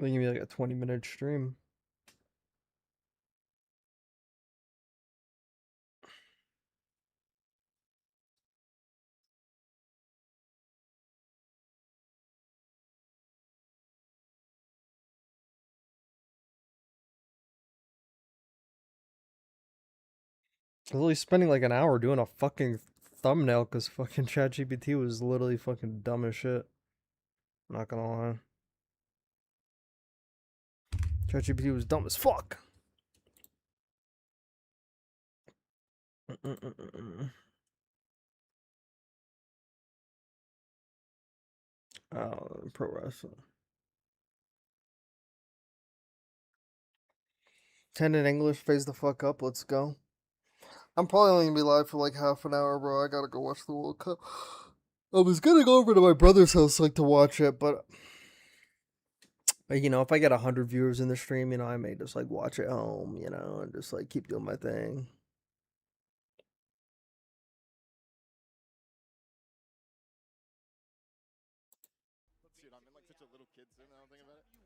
They give me like a 20-minute stream. I was literally spending like an hour doing a fucking thumbnail because fucking ChatGPT was literally fucking dumb as shit. I'm not gonna lie. ChatGPT was dumb as fuck. Oh, pro wrestling. 10 in English, phase the fuck up, let's go. I'm probably only gonna be live for like half an hour, bro. I gotta go watch the World Cup. I was gonna go over to my brother's house like to watch it, but you know, if I get 100 viewers in the stream, you know, I may just like watch it home, you know, and just like keep doing my thing.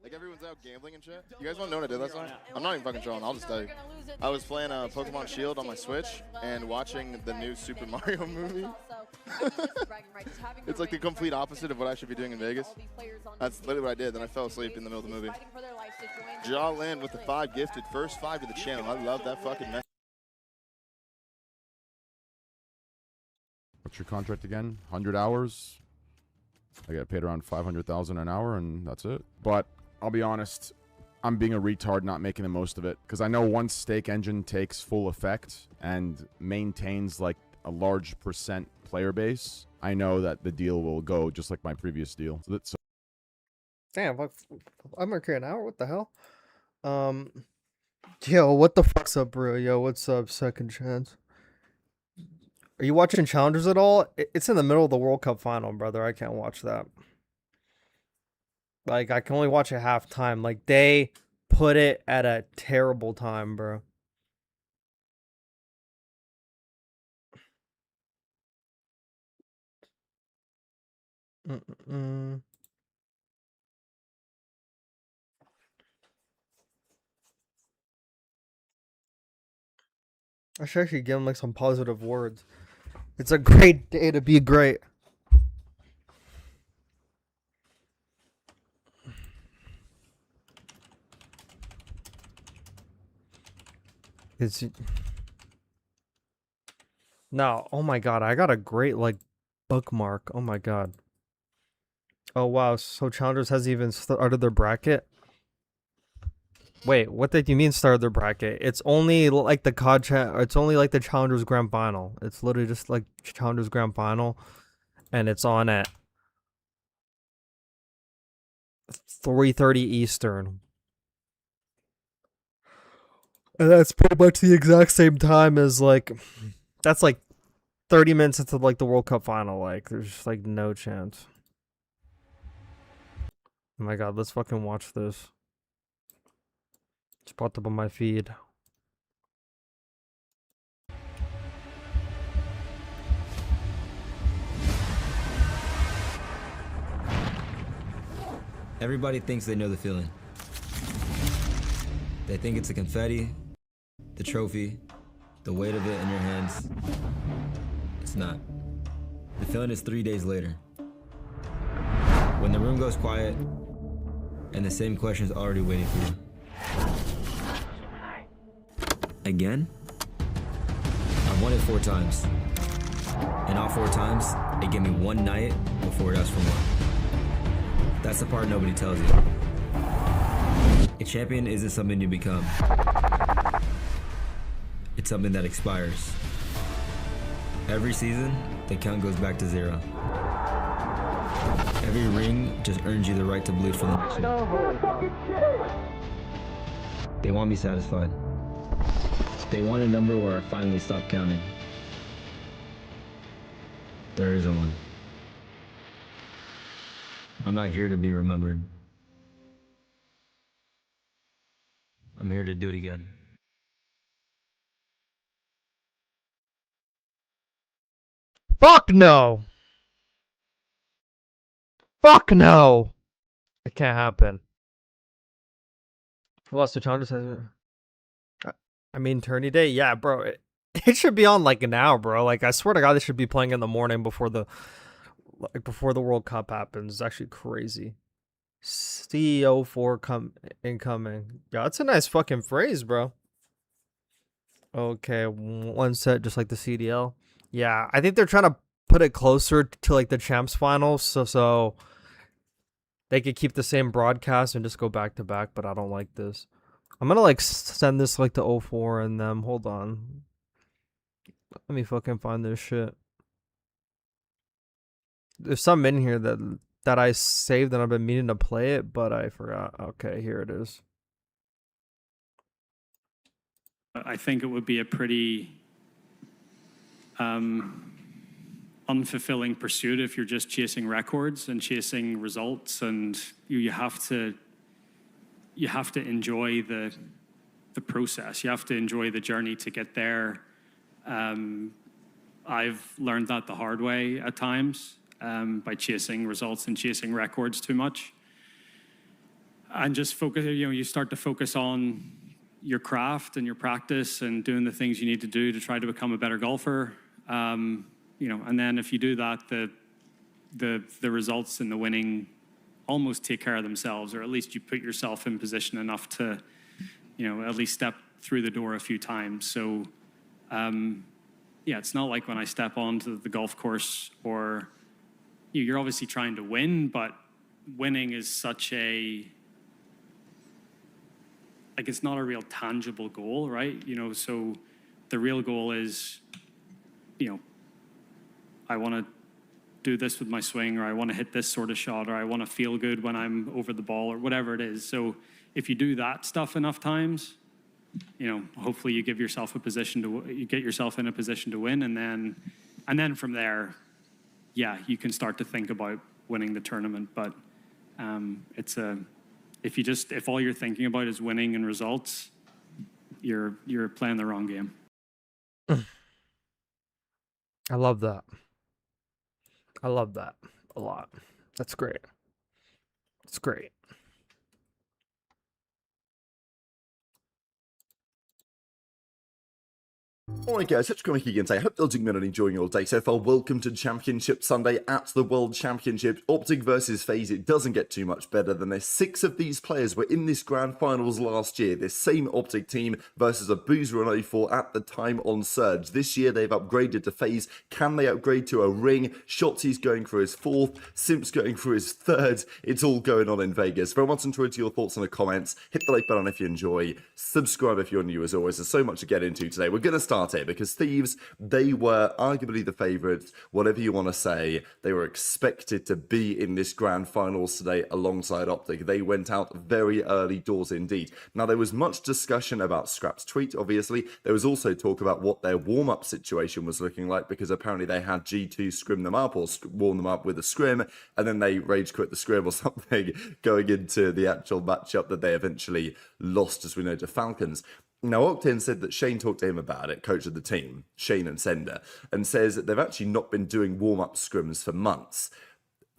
Like everyone's out gambling and shit. You guys want to know what I did last night? I'm not even fucking trolling. I'll just tell you. I was playing Pokemon Shield on my Switch and watching the new Super Mario movie. It's like the complete opposite of what I should be doing in Vegas. That's literally what I did. Then I fell asleep in the middle of the movie. Jaw Lynn with the 5 gifted. First 5 to the channel. I love that fucking message. What's your contract again? 100 hours. I get paid around 500,000 an hour, and that's it. But I'll be honest, I'm being a retard not making the most of it, because I know once Stake Engine takes full effect and maintains like a large % player base, I know that the deal will go just like my previous deal. So Damn, I'm okay an hour. What the hell? Yo, what the fuck's up, bro? Yo, what's up? Second chance. Are you watching Challengers at all? It's in the middle of the World Cup final, brother. I can't watch that. Like, I can only watch it half time. Like, they put it at a terrible time, bro. I should actually give him like some positive words. It's a great day to be great. It's no. Oh my god, I got a great like bookmark. Oh my god. Oh wow. So Challengers has even started their bracket. Wait, what did you mean started their bracket? It's only like the it's only like the Challengers Grand Final. It's literally just like Challengers Grand Final, and it's on at 3:30 Eastern. And that's pretty much the exact same time as like that's like 30 minutes into like the World Cup final. Like there's just like no chance. Oh my god, let's fucking watch this. It's popped up on my feed. Everybody thinks they know the feeling. They think it's the confetti, the trophy, the weight of it in your hands. It's not. The feeling is 3 days later. When the room goes quiet, and the same question is already waiting for you. Again? I've won it 4 times. And all 4 times, it gave me 1 night before it asked for more. That's the part nobody tells you. A champion isn't something you become. It's something that expires. Every season, the count goes back to 0. Every ring just earns you the right to bleed for the next one. They want me satisfied. They want a number where I finally stop counting. There isn't one. I'm not here to be remembered. I'm here to do it again. Fuck no! Fuck no! It can't happen. Who else? The Challenger says. I mean, tourney day. Yeah, bro. It should be on like now, bro. Like I swear to God, they should be playing in the morning before the World Cup happens. It's actually crazy. CEO4 incoming. Yeah, that's a nice fucking phrase, bro. Okay, one set just like the CDL. Yeah, I think they're trying to put it closer to like the champs finals, so they could keep the same broadcast and just go back to back. But I don't like this. I'm gonna like send this like to O4 and them. Hold on, let me fucking find this shit. There's some in here that I saved and I've been meaning to play it, but I forgot. Okay, here it is. I think it would be a pretty unfulfilling pursuit if you're just chasing records and chasing results, and you have to enjoy the process. You have to enjoy the journey to get there. I've learned that the hard way at times by chasing results and chasing records too much, and just focus. You start to focus on your craft and your practice and doing the things you need to do to try to become a better golfer. And then if you do that, the results and the winning almost take care of themselves, or at least you put yourself in position enough to, at least step through the door a few times. So, it's not like when I step onto the golf course, or you're obviously trying to win, but winning is such a, like, it's not a real tangible goal, right? So the real goal is, I want to do this with my swing, or I want to hit this sort of shot, or I want to feel good when I'm over the ball, or whatever it is. So if you do that stuff enough times, hopefully you give yourself you get yourself in a position to win, and then from there, you can start to think about winning the tournament. But if all you're thinking about is winning and results, you're playing the wrong game. I love that. I love that a lot. That's great. It's great. Alright guys, let's come back again today. I hope you're doing well and enjoying your day so far. Welcome to Championship Sunday at the World Championship. OpTic versus FaZe. It doesn't get too much better than this. 6 of these players were in this grand finals last year. This same OpTic team versus a Boozer and 04 at the time on Surge. This year they've upgraded to FaZe. Can they upgrade to a ring? Shotzi's going for his 4th. Simp's going for his 3rd. It's all going on in Vegas. Very much enjoyed your thoughts in the comments. Hit the like button if you enjoy. Subscribe if you're new as always. There's so much to get into today. We're going to start it because Thieves, they were arguably the favourites, whatever you want to say. They were expected to be in this grand finals today alongside OpTic. They went out very early doors indeed. Now, there was much discussion about Scrap's tweet, obviously. There was also talk about what their warm-up situation was looking like, because apparently they had G2 scrim them up or warm them up with a scrim, and then they rage quit the scrim or something going into the actual matchup that they eventually lost, as we know, to Falcons. Now, Octane said that Shane talked to him about it, coach of the team, Shane and Sender, and says that they've actually not been doing warm-up scrims for months.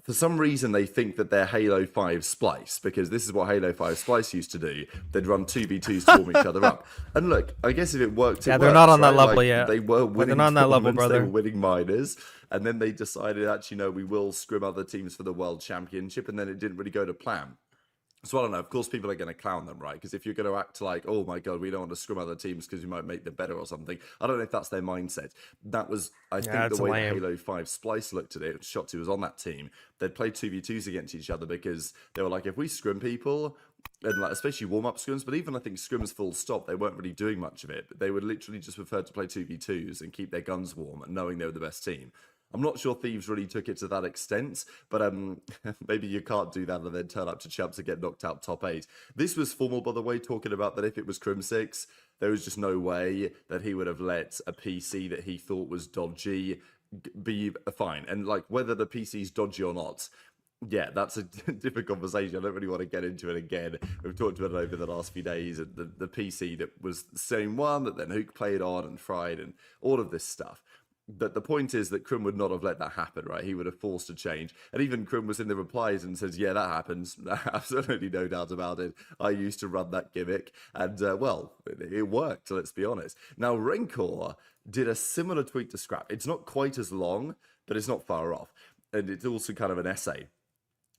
For some reason, they think that they're Halo 5 Splice, because this is what Halo 5 Splice used to do. They'd run 2v2s to warm each other up. And look, I guess if it worked, Yeah, it they're works, not on that right? level Like, yet. They were winning They're not on that level, tournaments, they brother. were winning minors, and then they decided, actually, no, we will scrim other teams for the World Championship, and then it didn't really go to plan. So I don't know, of course people are going to clown them, right? Because if you're going to act like, oh my god, we don't want to scrim other teams because we might make them better or something, I don't know if that's their mindset. That was, I think, the way that Halo 5 Splice looked at it. Shotzi was on that team. They'd play 2v2s against each other because they were like, if we scrim people, and like especially warm-up scrims, but even I think scrims full stop, they weren't really doing much of it. But they would literally just prefer to play 2v2s and keep their guns warm, knowing they were the best team. I'm not sure Thieves really took it to that extent, but maybe you can't do that and then turn up to champs and get knocked out top 8. This was formal, by the way, talking about that if it was Crim6, there was just no way that he would have let a PC that he thought was dodgy be fine. And like whether the PC's dodgy or not, yeah, that's a different conversation. I don't really want to get into it again. We've talked about it over the last few days. And the PC that was the same one that then Hook played on and Fried and all of this stuff. But the point is that Krim would not have let that happen, right? He would have forced a change. And even Krim was in the replies and says, yeah, that happens. Absolutely no doubt about it. I used to run that gimmick. And, well, it worked, let's be honest. Now, Rencor did a similar tweet to Scrap. It's not quite as long, but it's not far off. And it's also kind of an essay.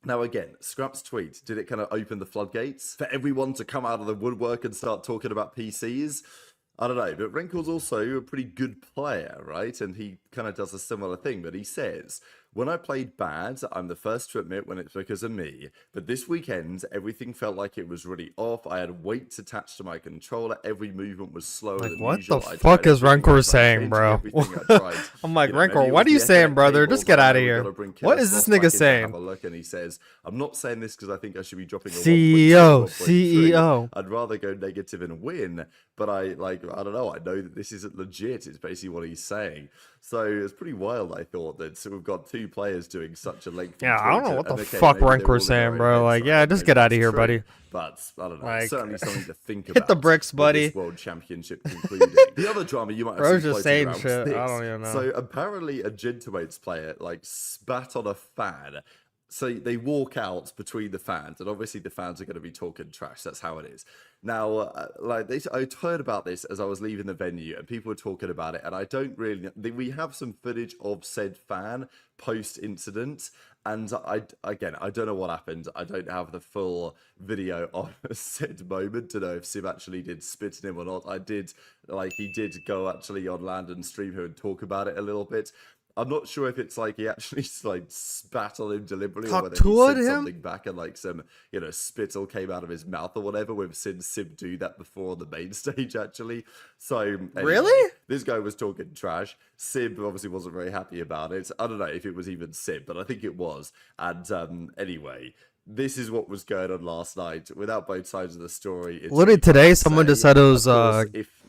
Now, again, Scrap's tweet, did it kind of open the floodgates for everyone to come out of the woodwork and start talking about PCs? I don't know, but Renkor's also a pretty good player, right? And he kind of does a similar thing, but he says, when I played bad, I'm the first to admit when it's because of me. But this weekend, everything felt like it was really off. I had weights attached to my controller. Every movement was slower than What usual. the fuck is Rencor saying, bro? I'm like, Rencor, what are you saying, brother? Just get out of here. What is this nigga saying? Have a look, and he says, I'm not saying this because I think I should be dropping a CEO, 1.2, 1.3. CEO. I'd rather go negative and win, but I don't know. I know that this isn't legit. It's basically what he's saying. So it's pretty wild, I thought, that we've got two players doing such a lengthy Yeah, I don't know tweet, what the and okay, fuck maybe they're Renkor's all saying, very bro. Like, events, yeah, right? just Maybe get out of that's here, true, buddy. But I don't know. Like, Certainly something to think hit about. the bricks, with buddy. This World Championship concluding. The other drama you might have Bro's seen just floating saying around shit. was I this. don't even know. So apparently a Gentlewates player like spat on a fan. So they walk out between the fans, and obviously the fans are going to be talking trash. That's how it is. Now, I heard about this as I was leaving the venue, and people were talking about it, and I don't really. We have some footage of said fan post-incident, and I don't know what happened. I don't have the full video of said moment to know if Sim actually did spit in him or not. He did go actually on land and stream here and talk about it a little bit. I'm not sure if it's like he actually like spat on him deliberately or whether he said something back and like some, spittle came out of his mouth or whatever. We've seen Sim do that before on the main stage actually. So anyway, Really? This guy was talking trash. Sim obviously wasn't very happy about it. I don't know if it was even Sim, but I think it was. And anyway, this is what was going on last night. Without both sides of the story, it's Literally today, someone just said it was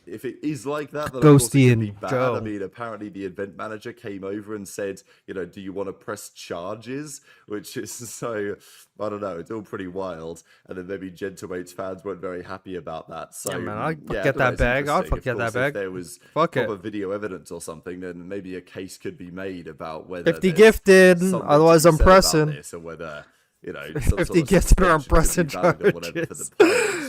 if it is like that, then Ghosty it and be bad. Joe. I mean, apparently the event manager came over and said, do you want to press charges? Which is so, I don't know, it's all pretty wild. And then maybe Gentlewates fans weren't very happy about that. So, Yeah, man, I'll yeah, get that bag. I'll interesting. get that Of course, bag. If there was Fuck proper it. video evidence or something, then maybe a case could be made about whether 50 there's gifted, something to otherwise be I'm said about pressing. this, or whether 50 gifted or I'm pressing charges.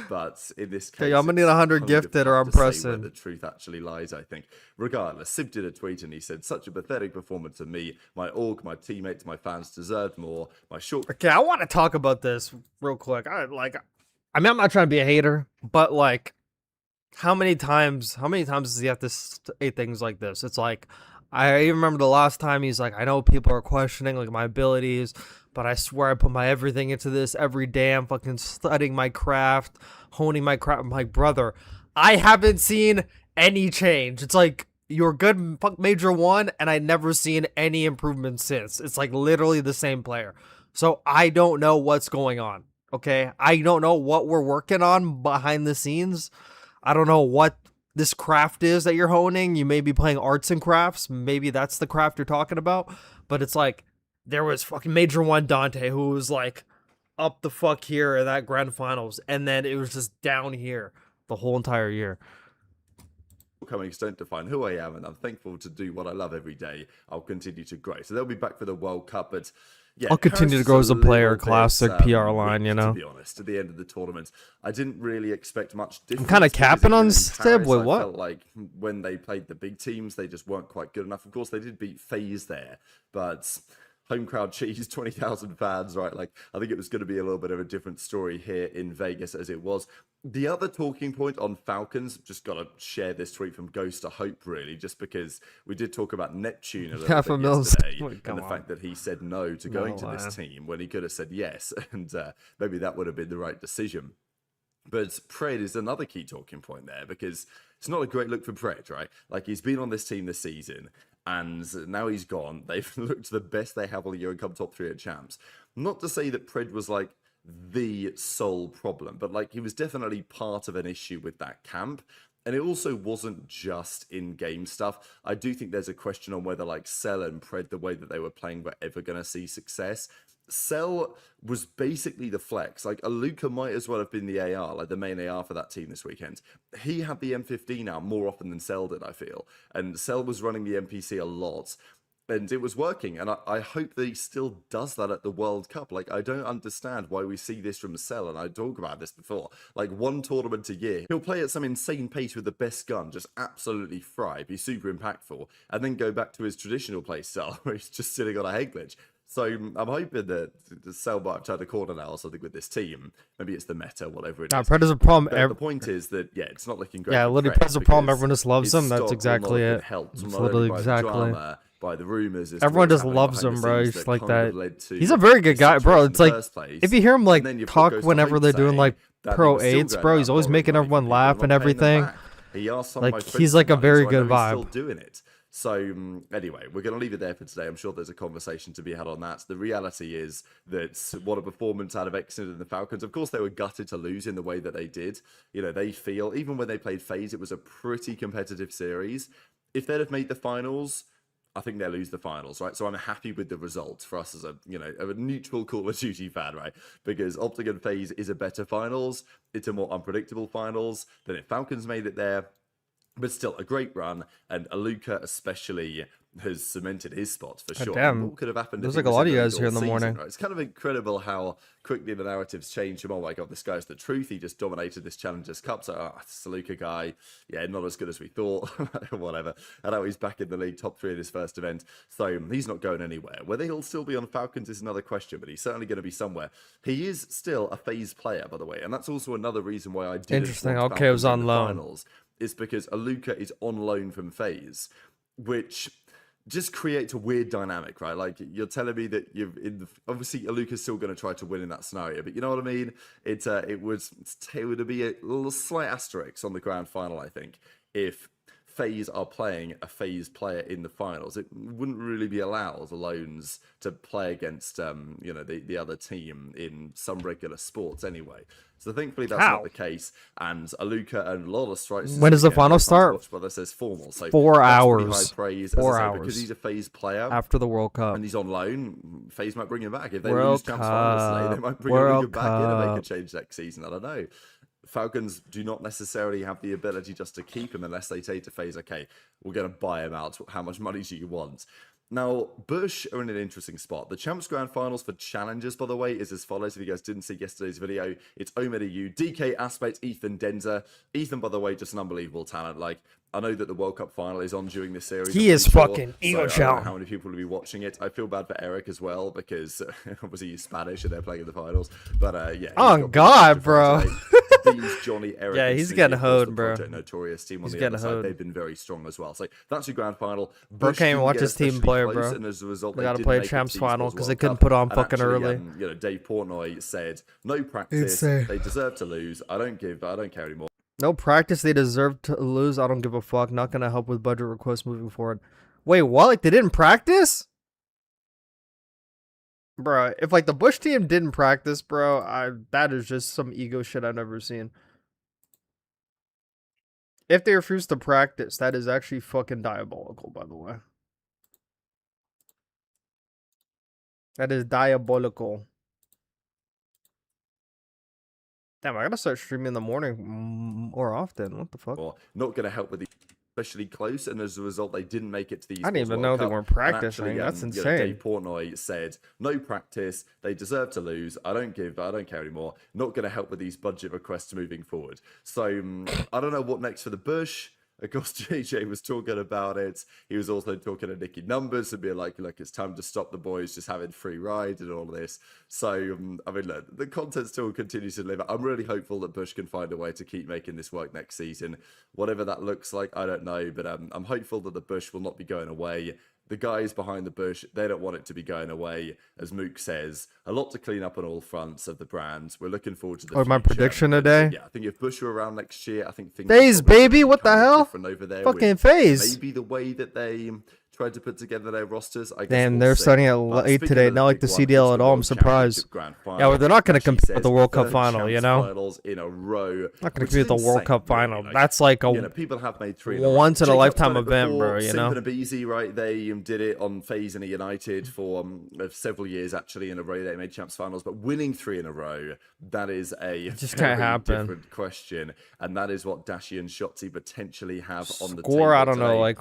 But in this case, Okay, I'm gonna need it's 100 kind of gifted or hard I'm to say where pressing. the truth actually lies, I think. Regardless, Sib did a tweet and he said, such a pathetic performance of me. My org, my teammates, my fans deserved more. My short... Okay, I want to talk about this real quick. I'm not trying to be a hater, but like, how many times does he have to say things like this? It's like, I even remember the last time he's like, I know people are questioning like my abilities, but I swear I put my everything into this every day. I'm fucking studying my craft, honing my craft. I'm like, brother, I haven't seen any change. It's like, you're good fuck Major 1, and I never seen any improvement since. It's like literally the same player. So I don't know what's going on, okay? I don't know what we're working on behind the scenes. I don't know what this craft is that you're honing. You may be playing arts and crafts. Maybe that's the craft you're talking about. But it's like, there was fucking Major 1 Dante who was like up the fuck here in that grand finals. And then it was just down here the whole entire year. Shortcomings don't define who I am, and I'm thankful to do what I love every day. I'll continue to grow. So they'll be back for the World Cup, but yeah, I'll continue to grow as a player. Classic PR line, weak, you know. To be honest, at the end of the tournament, I didn't really expect much difference. I'm kinda because capping on even in Stib, Paris, wait, I what? felt like when they played the big teams, they just weren't quite good enough. Of course, they did beat FaZe there, but home crowd cheese, 20,000 fans, right? Like, I think it was going to be a little bit of a different story here in Vegas as it was. The other talking point on Falcons, just got to share this tweet from Ghost to Hope, really, just because we did talk about Neptune a little Half a bit mil. yesterday, Wait, and come the on. fact that he said no to going to this team when he could have said yes, and maybe that would have been the right decision. But Pred is another key talking point there, because it's not a great look for Pred, right? Like, he's been on this team this season, and now he's gone. They've looked the best they have all year and come top 3 at champs. Not to say that Pred was like the sole problem, but like he was definitely part of an issue with that camp. And it also wasn't just in-game stuff. I do think there's a question on whether like Cell and Pred, the way that they were playing, were ever going to see success. Cell was basically the flex. Like, Aluka might as well have been the AR, like the main AR for that team this weekend. He had the M15 out more often than Cell did, I feel. And Cell was running the NPC a lot. And it was working, and I hope that he still does that at the World Cup. Like, I don't understand why we see this from Cell, and I talked about this before. Like, one tournament a year, he'll play at some insane pace with the best gun, just absolutely fry, be super impactful, and then go back to his traditional play style, where he's just sitting on a head glitch. So I'm hoping that Cell might have turned a corner now or something with this team. Maybe it's the meta, whatever it is. Predator's a problem. The point is that, yeah, it's not looking great. Yeah, literally, Predator's a problem. Everyone just loves him. That's exactly it. It's literally exactly. By the rumors, everyone just loves him, bro. He's like that. He's a very good guy, bro. It's like if you hear him like talk whenever they're doing like Pro 8s, bro, he's always making everyone laugh and everything. Like he's like a very good vibe. Still doing it. So anyway, we're going to leave it there for today. I'm sure there's a conversation to be had on that. The reality is that what a performance out of Exodus and the Falcons. Of course, they were gutted to lose in the way that they did. You know, they feel, even when they played FaZe, it was a pretty competitive series. If they'd have made the finals, I think they'll lose the finals, right? So I'm happy with the result for us as a, you know, a neutral Call of Duty fan, right? Because OpTic and FaZe is a better finals. It's a more unpredictable finals than if Falcons made it there. But still, a great run, and Aluka especially has cemented his spot for sure. Damn. What could have happened? There's like a lot of you guys here in the morning. Right? It's kind of incredible how quickly the narratives change from, oh my god, this guy's the truth. He just dominated this Challengers Cup. So, this Aluka guy, yeah, not as good as we thought. Whatever. And now he's back in the league, top 3 in his first event. So he's not going anywhere. Whether he'll still be on Falcons is another question, but he's certainly going to be somewhere. He is still a FaZe player, by the way, and that's also another reason why I did. Interesting. Okay, it was on loan. Finals. Is because Aluka is on loan from FaZe, which just creates a weird dynamic, right? Like, you're telling me that obviously Aluka's still going to try to win in that scenario, but you know what I mean? It would be a little slight asterisk on the grand final, I think, if FaZe are playing a FaZe player in the finals. It wouldn't really be allowed the loans to play against you know, the other team in some regular sports anyway. So thankfully that's not the case. And Aluka and a lot of strikes. When does the final start? Well, that says formal. So 4 hours. High praise, 4 hours. Because he's a FaZe player after the World Cup, and he's on loan. FaZe might bring him back if they World lose champs finals today. They might bring him back in and make a change next season. I don't know. Falcons do not necessarily have the ability just to keep him unless they say to FaZe, okay, we're going to buy him out. How much money do you want? Now, Bush are in an interesting spot. The Champs Grand Finals for Challengers, by the way, is as follows. If you guys didn't see yesterday's video, it's OMEDU, DK, Aspect, Ethan, Denzer. Ethan, by the way, just an unbelievable talent. Like, I know that the World Cup final is on during this series. He is fucking ego so I don't know chow. how many people will be watching it. I feel bad for Eric as well because obviously he's Spanish and they're playing in the finals. But yeah. Oh God, bro. These Johnny, Eric, yeah, he's getting hoed, bro. Notorious team on he's the other hoed. side. They've been very strong as well. So that's your grand final. Bro can't even watch his team play, bro. And as a result, they gotta play a champs final because they couldn't put on fucking early. You know, Dave Portnoy said, "No practice. They deserve to lose. I don't care anymore." No practice, they deserve to lose. I don't give a fuck. Not gonna help with budget requests moving forward. Wait, what? Like, they didn't practice? Bro, if like the Bush team didn't practice, bro, that is just some ego shit I've never seen. If they refuse to practice, that is actually fucking diabolical, by the way. That is diabolical. Damn, I gotta start streaming in the morning more often. What the fuck? Well, not gonna help with the especially close, and as a result, they didn't make it to these. I didn't even know they weren't practicing. Actually, that's insane. You know, Dave Portnoy said, "No practice. They deserve to lose. I don't care anymore. Not going to help with these budget requests moving forward." So I don't know what next for the Bush. Of course, JJ was talking about it. He was also talking to Nicky Numbers and being like, look, it's time to stop the boys just having free ride and all of this. So, I mean, look, the content still continues to live. I'm really hopeful that Bush can find a way to keep making this work next season. Whatever that looks like, I don't know. But I'm hopeful that the Bush will not be going away. The guys behind the Bush, they don't want it to be going away. As Mook says, a lot to clean up on all fronts of the brand. We're looking forward to the future. My prediction today? Yeah, I think if Bush were around next year, I think things FaZe, baby, what the hell? Over there fucking FaZe. Maybe the way that they tried to put together their rosters. I guess Damn, we'll they're see. starting at But 8 speaking today, of not like the big one, CDL it's at the all. I'm World surprised. Championship Grand Yeah, well, Final. they're not going to Like she compete with says, the World Cup 3rd final, you Champs know? Finals in a row. Not going to which compete with the is World Cup insane, really. final. Like, That's like a you know, people have made 3 in a row. once in a Jacob's lifetime done it event, before. bro, you Simp know? and Abeezy, right? They did it on FaZe and United for several years, actually, in a row. They made Champs Finals, but winning 3 in a row, that is a just very can't happen. different question. And that is what Dashi and Shotzi potentially have on the table Score, I don't today. know, like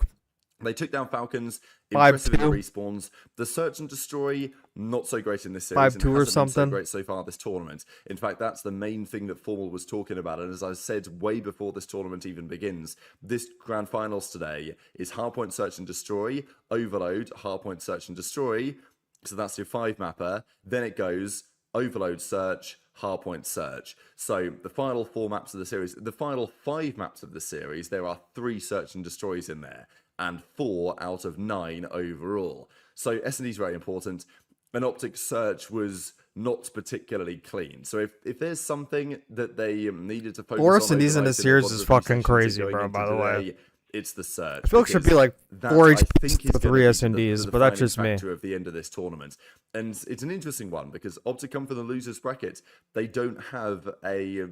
They took down Falcons, 5-2. impressive in the respawns. The Search and Destroy, not so great in this series. 5-2 or and hasn't been something. so great so far this tournament. In fact, that's the main thing that Formal was talking about. And as I said way before this tournament even begins, this grand finals today is Hardpoint Search and Destroy, Overload, Hardpoint Search and Destroy. So that's your 5-mapper. Then it goes Overload Search, Hardpoint Search. So the final 4 maps of the series, the final 5 maps of the series, there are 3 Search and Destroys in there, and 4 out of 9 overall. So S&D is very important. An OpTic Search was not particularly clean. So if there's something that they needed to focus on, S&Ds in the series is fucking crazy, bro, by the way. It's the search. I feel like it should be like that, 4 I HP think, is for gonna 3 be S&Ds, the but that's defining just me. factor of the end of this tournament. And it's an interesting one because OpTic come from the losers bracket. They don't have a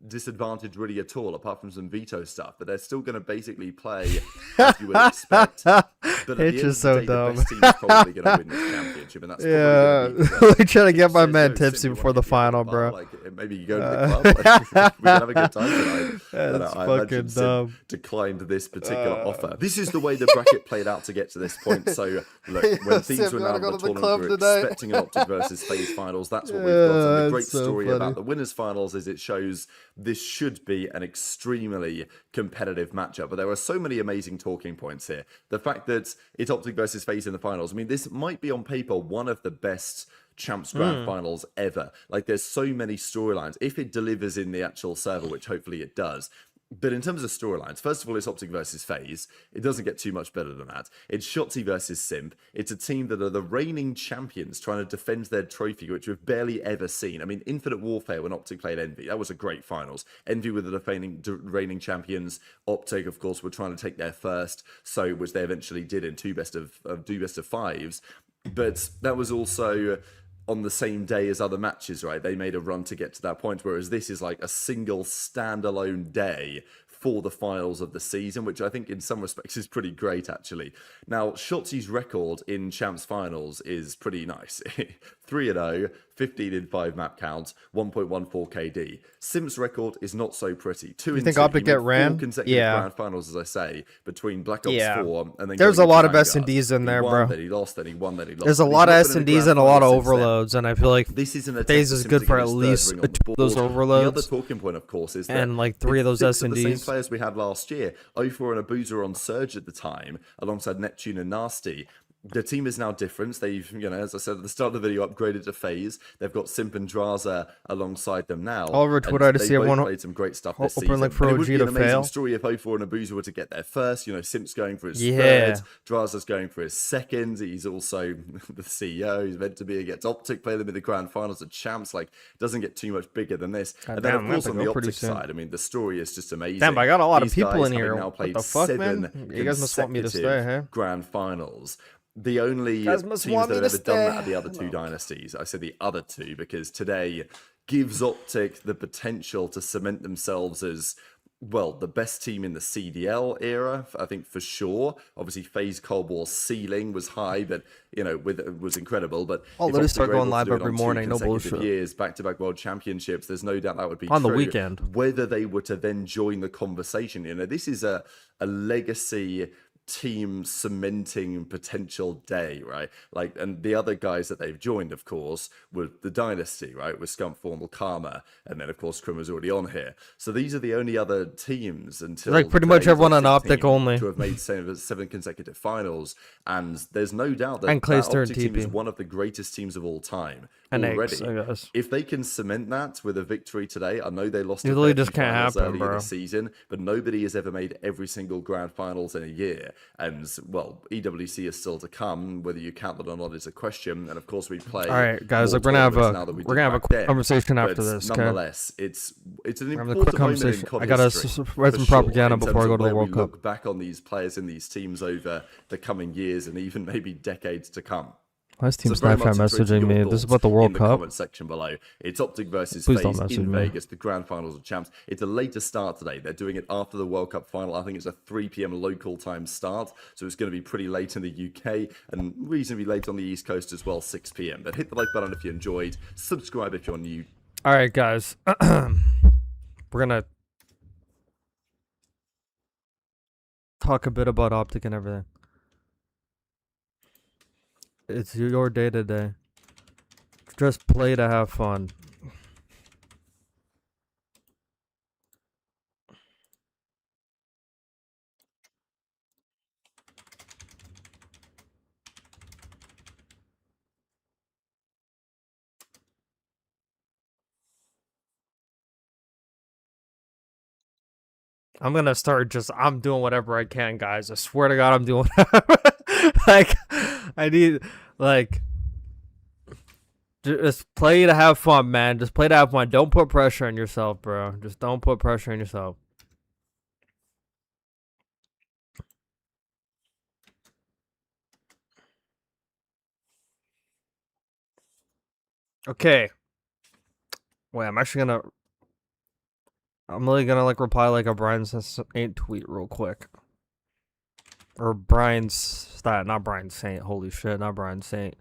disadvantage really at all, apart from some veto stuff, but they're still going to basically play as you would expect. But at the end It's of just the so day, dumb. the best team is probably going to win this championship, and that's Yeah, probably going to be like trying to get my Says, man "No, tipsy simply before wanna the get you out final, of the bar, bro. Like, maybe you go to the club. Like, we can have a good time tonight. But, That's I fucking imagine Sim dumb. declined this particular offer. This is the way the bracket played out to get to this point. So, look, when Sim, teams were you wanna announced go the to the tournament, club we were tonight? expecting an OpTic versus FaZe finals. That's what we've got. And the Yeah, great that's so story funny. about the winners finals is it shows this should be an extremely competitive matchup. But there are so many amazing talking points here. The fact that it's OpTic versus FaZe in the finals. I mean, this might be on paper one of the best Champs Grand Finals ever. Like, there's so many storylines. If it delivers in the actual server, which hopefully it does. But in terms of storylines, first of all, it's OpTic versus FaZe. It doesn't get too much better than that. It's Shotzi versus Simp. It's a team that are the reigning champions trying to defend their trophy, which we've barely ever seen. I mean, Infinite Warfare when OpTic played Envy, that was a great finals. Envy were the reigning champions. OpTic, of course, were trying to take their first, so which they eventually did in two best of 5s. But that was also on the same day as other matches, right? They made a run to get to that point, whereas this is like a single standalone day for the finals of the season, which I think in some respects is pretty great, actually. Now, Shotzi's record in Champs Finals is pretty nice. 3-0, 15 in 5 map counts, 1.14 KD. Simp's record is not so pretty. 2 in think 2. OpTic He made get 4 ran? consecutive Yeah. grand finals, as I say, between Black Ops Yeah. 4 and then There's going a lot into of Vanguard. S&Ds in He there, won, bro. Then he lost, then he won, then he lost. There's a And he's lot of not been in S&Ds grand and a lot of finals since then. overloads, and I feel like This is an attempt FaZe for is Sim good to for get at his third least ring on the 2 of those board. overloads. The other talking point, of course, is that And, like, 3 of those it's 6 of the same S&Ds. players we had last year. 0-4 and Abuser on Surge at the time, alongside Neptune and Nasty. The team is now different. They've, as I said at the start of the video, upgraded to FaZe. They've got Simp and Draza alongside them now. Oliver And Twitter, I they see both everyone played some great stuff this open, season. like, for And it OG would be to an amazing fail. story if 0-4 and Abuser were to get there first. Simp's going for his Yeah. third. Draza's going for his second. He's also the CEO. He's meant to be against OpTic, play them in the grand finals of champs. Like, doesn't get too much bigger than this. God And then, damn, of we have course, to on go the pretty OpTic soon. side, I mean, the story is just amazing. Damn, I got a lot of These people guys in here. having now What played the fuck, man? 7 You guys must want me to stay, huh? consecutive grand finals. The only Guys teams must that want have me ever to done that stay. are the other 2 dynasties. I said the other 2 because today gives OpTic the potential to cement themselves as, well, the best team in the CDL era, I think, for sure. Obviously, FaZe Cold War's ceiling was high, but, was incredible. But I'll if literally OpTic start were going able to live do it every on 2 morning, no consecutive bullshit. years, back-to-back world championships, there's no doubt that would be On the true. weekend. Whether they were to then join the conversation, this is a legacy team cementing potential day, right? Like, and the other guys that they've joined, of course, were the dynasty, right? With Scump, Formal, Karma, and then of course Krim was already on here. So these are the only other teams until Like, pretty much today's everyone on OpTic OpTic team only. to have made 7 consecutive finals, and there's no doubt that And Clay's that third OpTic team is TP. one of the greatest teams of all time. And already. eggs, I guess. If they can cement that with a victory today, I know they lost. It to literally Fairview just can't finals happen, earlier bro. this season, but nobody has ever made every single grand finals in a year. And, well, EWC is still to come. Whether you count that or not is a question. And, of course, we play... All right, guys, more we're gonna have tournaments a now than we we're did gonna have a back quick then. conversation after But this. Okay, nonetheless, it's an we're having a important quick moment in conversation. COD I gotta history, write for some sure, propaganda in before terms I go of to the where World we Cup. look back on these players and these teams over the coming years and even maybe decades to come. Why is Team So very Snapchat much interested in messaging me? your This is thoughts about the World in the Cup. comment section below. It's OpTic versus Please don't FaZe message in me. Vegas, the grand finals of champs. It's a later start today. They're doing it after the World Cup final. I think it's a 3 p.m. local time start, so it's going to be pretty late in the UK and reasonably late on the East Coast as well, 6 p.m. But hit the like button if you enjoyed. Subscribe if you're new. All right, guys. We're gonna talk a bit about OpTic and everything. It's your day today. Just play to have fun. I'm gonna start I'm doing whatever I can, guys. I swear to God, I'm doing whatever. Like, I need, like, just play to have fun, man. Just play to have fun. Don't put pressure on yourself, bro. Just don't put pressure on yourself. Okay. Wait, I'm really gonna like reply like a Brian Saint tweet real quick. Or Brian's stat, not Brian Saint. Holy shit, not Brian Saint.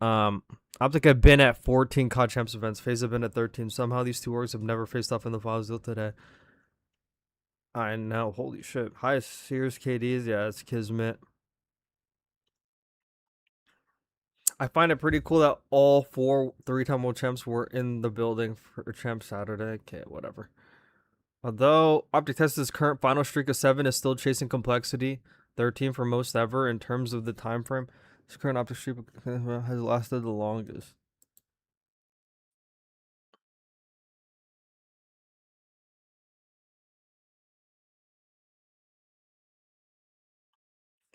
OpTic have been at 14 COD Champs events. FaZe have been at 13. Somehow these two orgs have never faced off in the finals till today. I know, holy shit. Hi, Sears KDs. Yeah, it's Kismet. I find it pretty cool that all 4 3-time world champs were in the building for Champ Saturday. Okay, whatever. Although OpTic Texas' current final streak of 7 is still chasing complexity, 13 for most ever in terms of the time frame, this current OpTic streak has lasted the longest.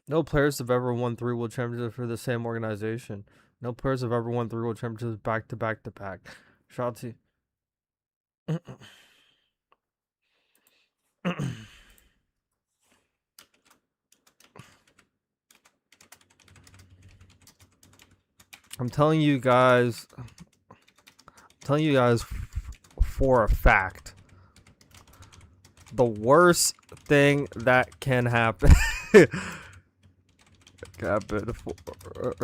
No players have ever won 3 world championships for the same organization. No players have ever won 3 world championships back to back to back. Shout out to I'm telling you guys for a fact, the worst thing that can happen for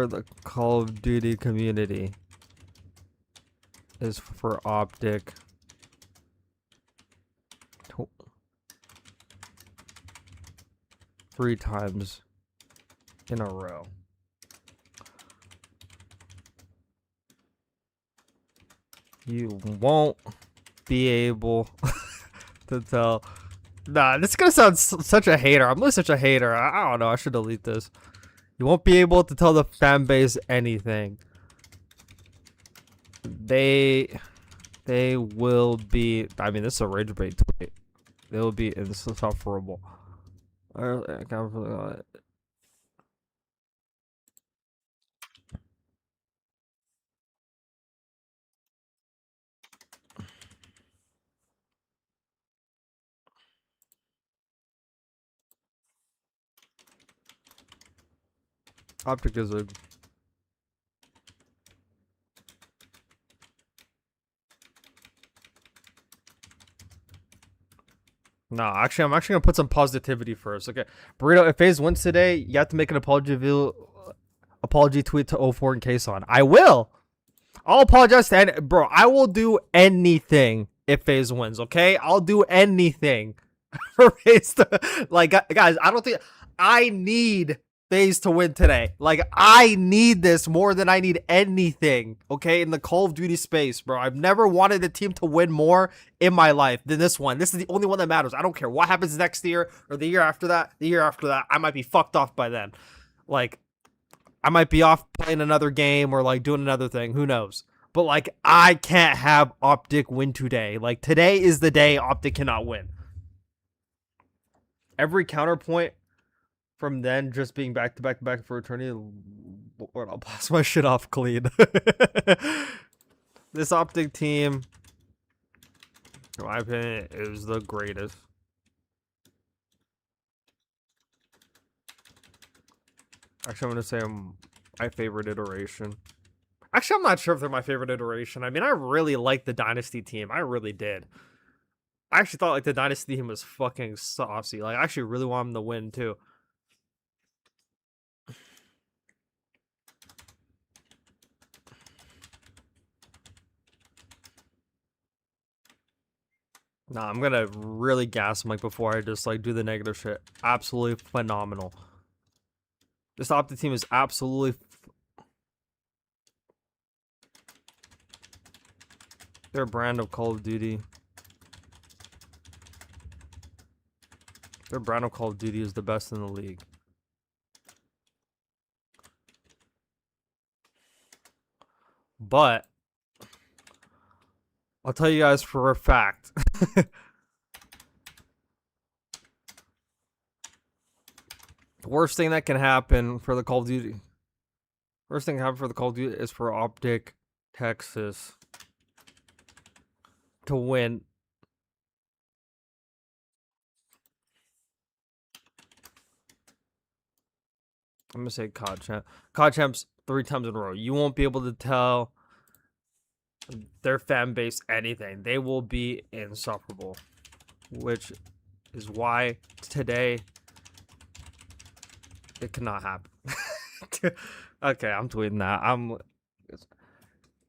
the Call of Duty community is for OpTic to 3 times in a row. You won't be able to tell. Nah, this is gonna sound such a hater. I'm really such a hater. I don't know. I should delete this. You won't be able to tell the fan base anything. They will be. I mean, this is a rage bait tweet. They will be insufferable. OpTic is a no. Actually, I'm actually gonna put some positivity first. Okay, Burrito. If FaZe wins today, you have to make an apology tweet to 04 and Kason. I will. I'll apologize to bro. I will do anything if FaZe wins. Okay, I'll do anything for FaZe to, like, guys. I don't think I need FaZe to win today. Like, I need this more than I need anything, okay, in the Call of Duty space, bro. I've never wanted a team to win more in my life than this one. This is the only one that matters. I don't care what happens next year or the year after that. The year after that, I might be fucked off by then. Like, I might be off playing another game or, like, doing another thing. Who knows? But, like, I can't have OpTic win today. Like, today is the day OpTic cannot win. Every counterpoint from then just being back to back to back for eternity, Lord, I'll blast my shit off clean. This OpTic team, in my opinion, is the greatest. Actually, I'm gonna say my favorite iteration. Actually, I'm not sure if they're my favorite iteration. I mean, I really liked the Dynasty team. I really did. I actually thought like the Dynasty team was fucking saucy. Like, I actually really want them to win too. Nah, I'm gonna really gas them like before I just like do the negative shit. Absolutely phenomenal. This OpTic team is absolutely their brand of Call of Duty. Their brand of Call of Duty is the best in the league. But I'll tell you guys for a fact. The worst thing that can happen for the Call of Duty. Worst thing that can happen for the Call of Duty is for OpTic Texas to win. I'm gonna say COD champ. COD champs 3 times in a row. You won't be able to tell their fan base anything. They will be insufferable, which is why today it cannot happen. Okay, I'm tweeting that.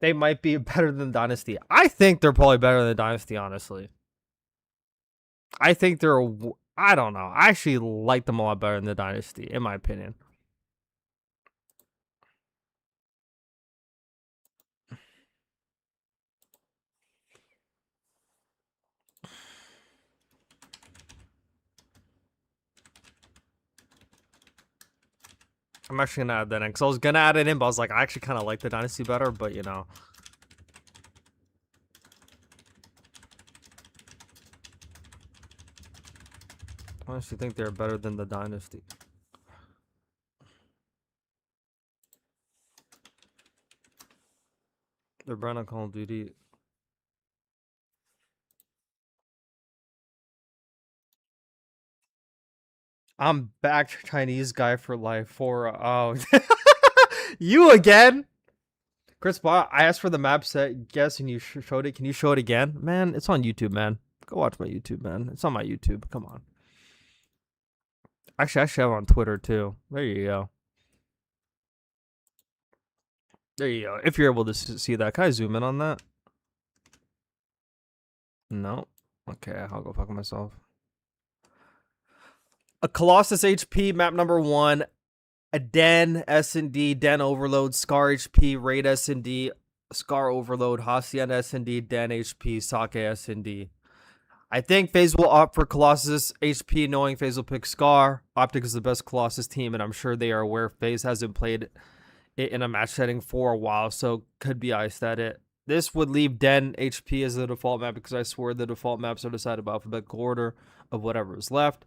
They might be better than Dynasty. I think they're probably better than Dynasty, honestly. I think they're, I don't know. I actually like them a lot better than the Dynasty, in my opinion. I'm actually gonna add that in because I was gonna add it in, but I was like, I actually kind of like the Dynasty better, but you know. I honestly think they're better than the Dynasty. They're brand on Call of Duty. I'm back, Chinese guy for life. Oh, you again? Chris Bott, I asked for the map set. Yes, and you showed it. Can you show it again? Man, it's on YouTube, man. Go watch my YouTube, man. It's on my YouTube. Come on. Actually, I should have it on Twitter, too. There you go. There you go. If you're able to see that. Can I zoom in on that? No. Okay, I'll go fuck myself. A Colossus HP, map number 1. A Den, S&D, Den Overload, Scar HP, Raid S&D, Scar Overload, Hacienda S&D, Den HP, Sake S&D. I think FaZe will opt for Colossus HP, knowing FaZe will pick Scar. OpTic is the best Colossus team, and I'm sure they are aware FaZe hasn't played it in a match setting for a while, so could be iced at it. This would leave Den HP as the default map because I swear the default maps are decided by alphabetical order of whatever is left.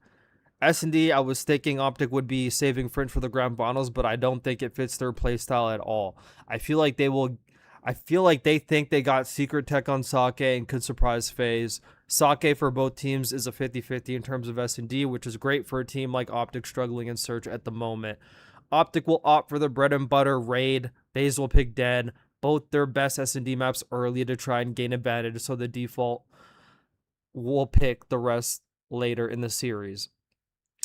S&D, I was thinking OpTic would be saving Fringe for the grand finals, but I don't think it fits their playstyle at all. I feel like they think they got secret tech on Sake and could surprise FaZe. Sake for both teams is a 50-50 in terms of S&D, which is great for a team like OpTic struggling in search at the moment. OpTic will opt for the bread and butter Raid. FaZe will pick Den. Both their best S&D maps early to try and gain advantage, so the default will pick the rest later in the series.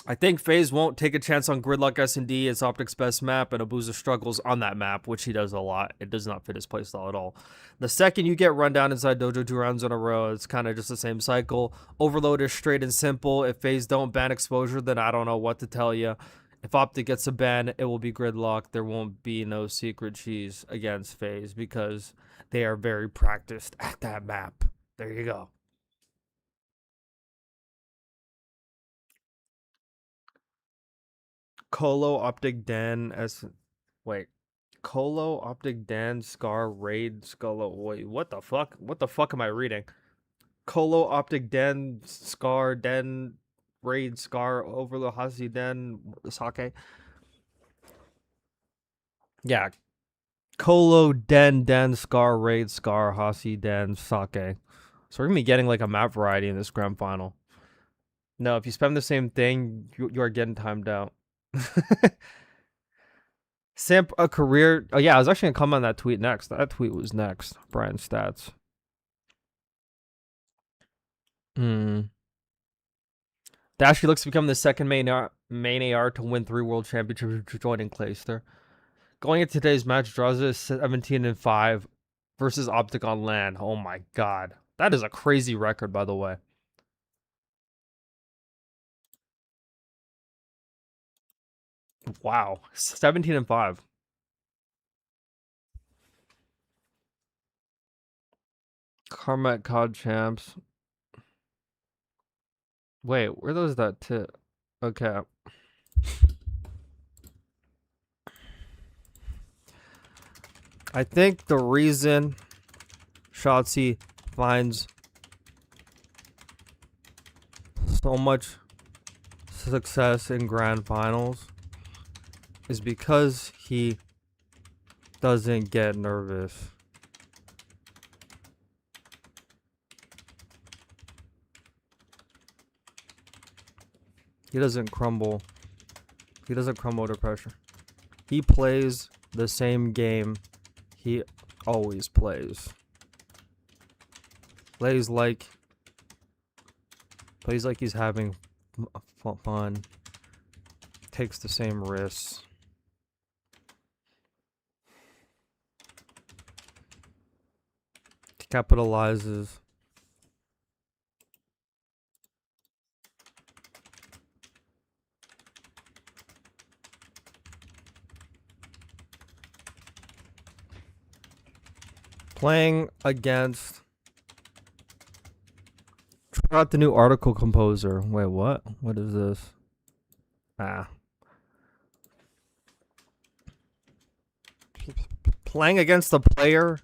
I think FaZe won't take a chance on Gridlock S&D as OpTic's best map, and Abuza struggles on that map, which he does a lot. It does not fit his playstyle at all. The second you get run down inside Dojo 2 rounds in a row, it's kind of just the same cycle. Overload is straight and simple. If FaZe don't ban exposure, then I don't know what to tell you. If OpTic gets a ban, it will be Gridlock. There won't be no secret cheese against FaZe because they are very practiced at that map. There you go. Colo, OpTic, Den, Colo, OpTic, Den, Scar, Raid, Scullo. Wait, what the fuck? What the fuck am I reading? Colo, OpTic, Den, Scar, Den, Raid, Scar, Overlord, Hasi, Den, Sake. Yeah. Colo, Den, Scar, Raid, Scar, Hasi, Den, Sake. So we're going to be getting like a map variety in this grand final. No, if you spam the same thing, you are getting timed out. Simp a career. Oh yeah, I was actually gonna comment on that tweet next. That tweet was next. Brian Stats. Dashy looks to become the second main AR to win 3 world championships, joining Clayster. Going into today's match, Draza is 17-5 versus OpTic on LAN. Oh my god, that is a crazy record, by the way. Wow, 17-5. Karma COD champs. Wait, where those that tit? Okay. I think the reason Shotzi finds so much success in grand finals is because he doesn't get nervous. He doesn't crumble. He doesn't crumble under pressure. He plays the same game he always plays. Plays like he's having fun. Takes the same risks. Capitalizes. Playing against. Try out the new article composer. Wait, what? What is this? Playing against the player.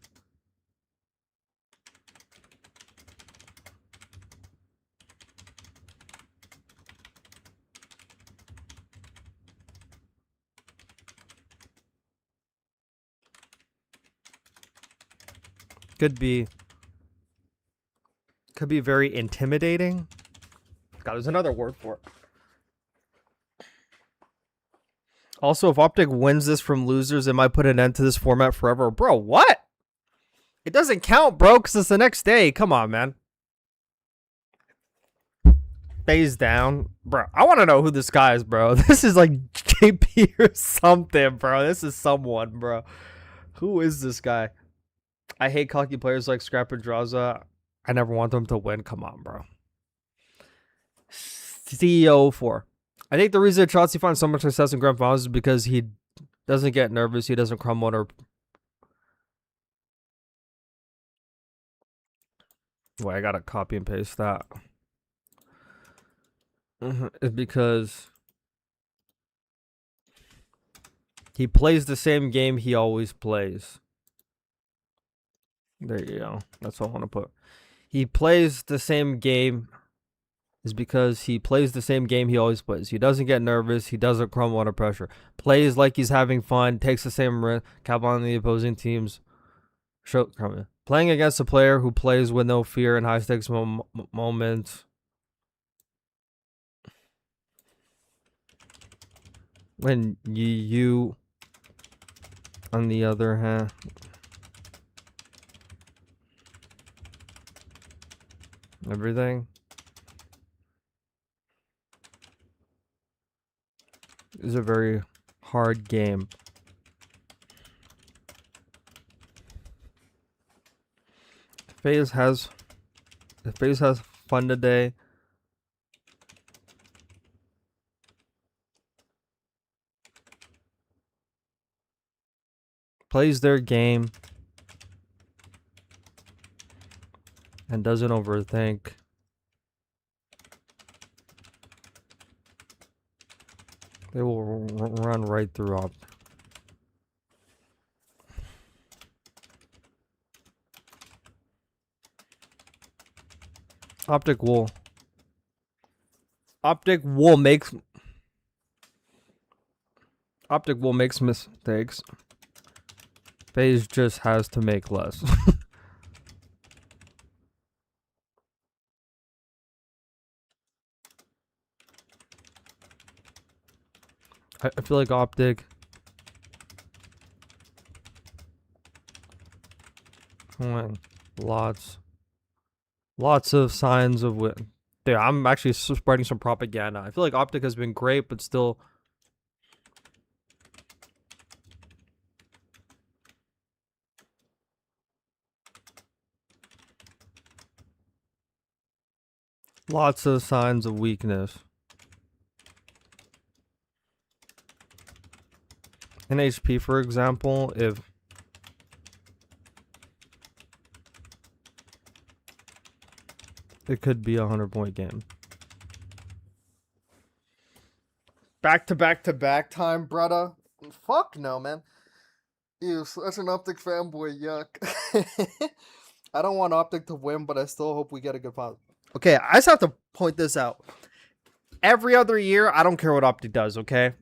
Could be very intimidating. God, there's another word for it. Also, if OpTic wins this from losers, it might put an end to this format forever. Bro, what? It doesn't count, bro, because it's the next day. Come on, man. FaZe down. Bro, I want to know who this guy is, bro. This is like JP or something, bro. This is someone, bro. Who is this guy? I hate cocky players like Scrap and Draza. I never want them to win. Come on, bro. CEO 4. I think the reason Chauncey finds so much success in grand finals is because he doesn't get nervous. He doesn't crumble under. Wait, I gotta copy and paste that. It's because he plays the same game he always plays. There you go. That's what I want to put. He plays the same game is because he plays the same game he always plays. He doesn't get nervous. He doesn't crumble under pressure. Plays like he's having fun. Takes the same risk. Cap on the opposing team's shortcoming. Playing against a player who plays with no fear in high stakes moments. When you on the other hand. Everything is a very hard game. FaZe has fun today. Plays their game. And doesn't overthink. They will run right through OpTic. OpTic will OpTic will make mistakes. FaZe just has to make less. I feel like OpTic lots of signs of win. Dude, I'm actually spreading some propaganda. I feel like OpTic has been great, but still lots of signs of weakness. In HP, for example, if it could be a 100-point game. Back to back time, brother. Fuck no, man. Ew, such an OpTic fanboy. Yuck. I don't want OpTic to win, but I still hope we get a good pot. Okay, I just have to point this out. Every other year, I don't care what OpTic does, okay?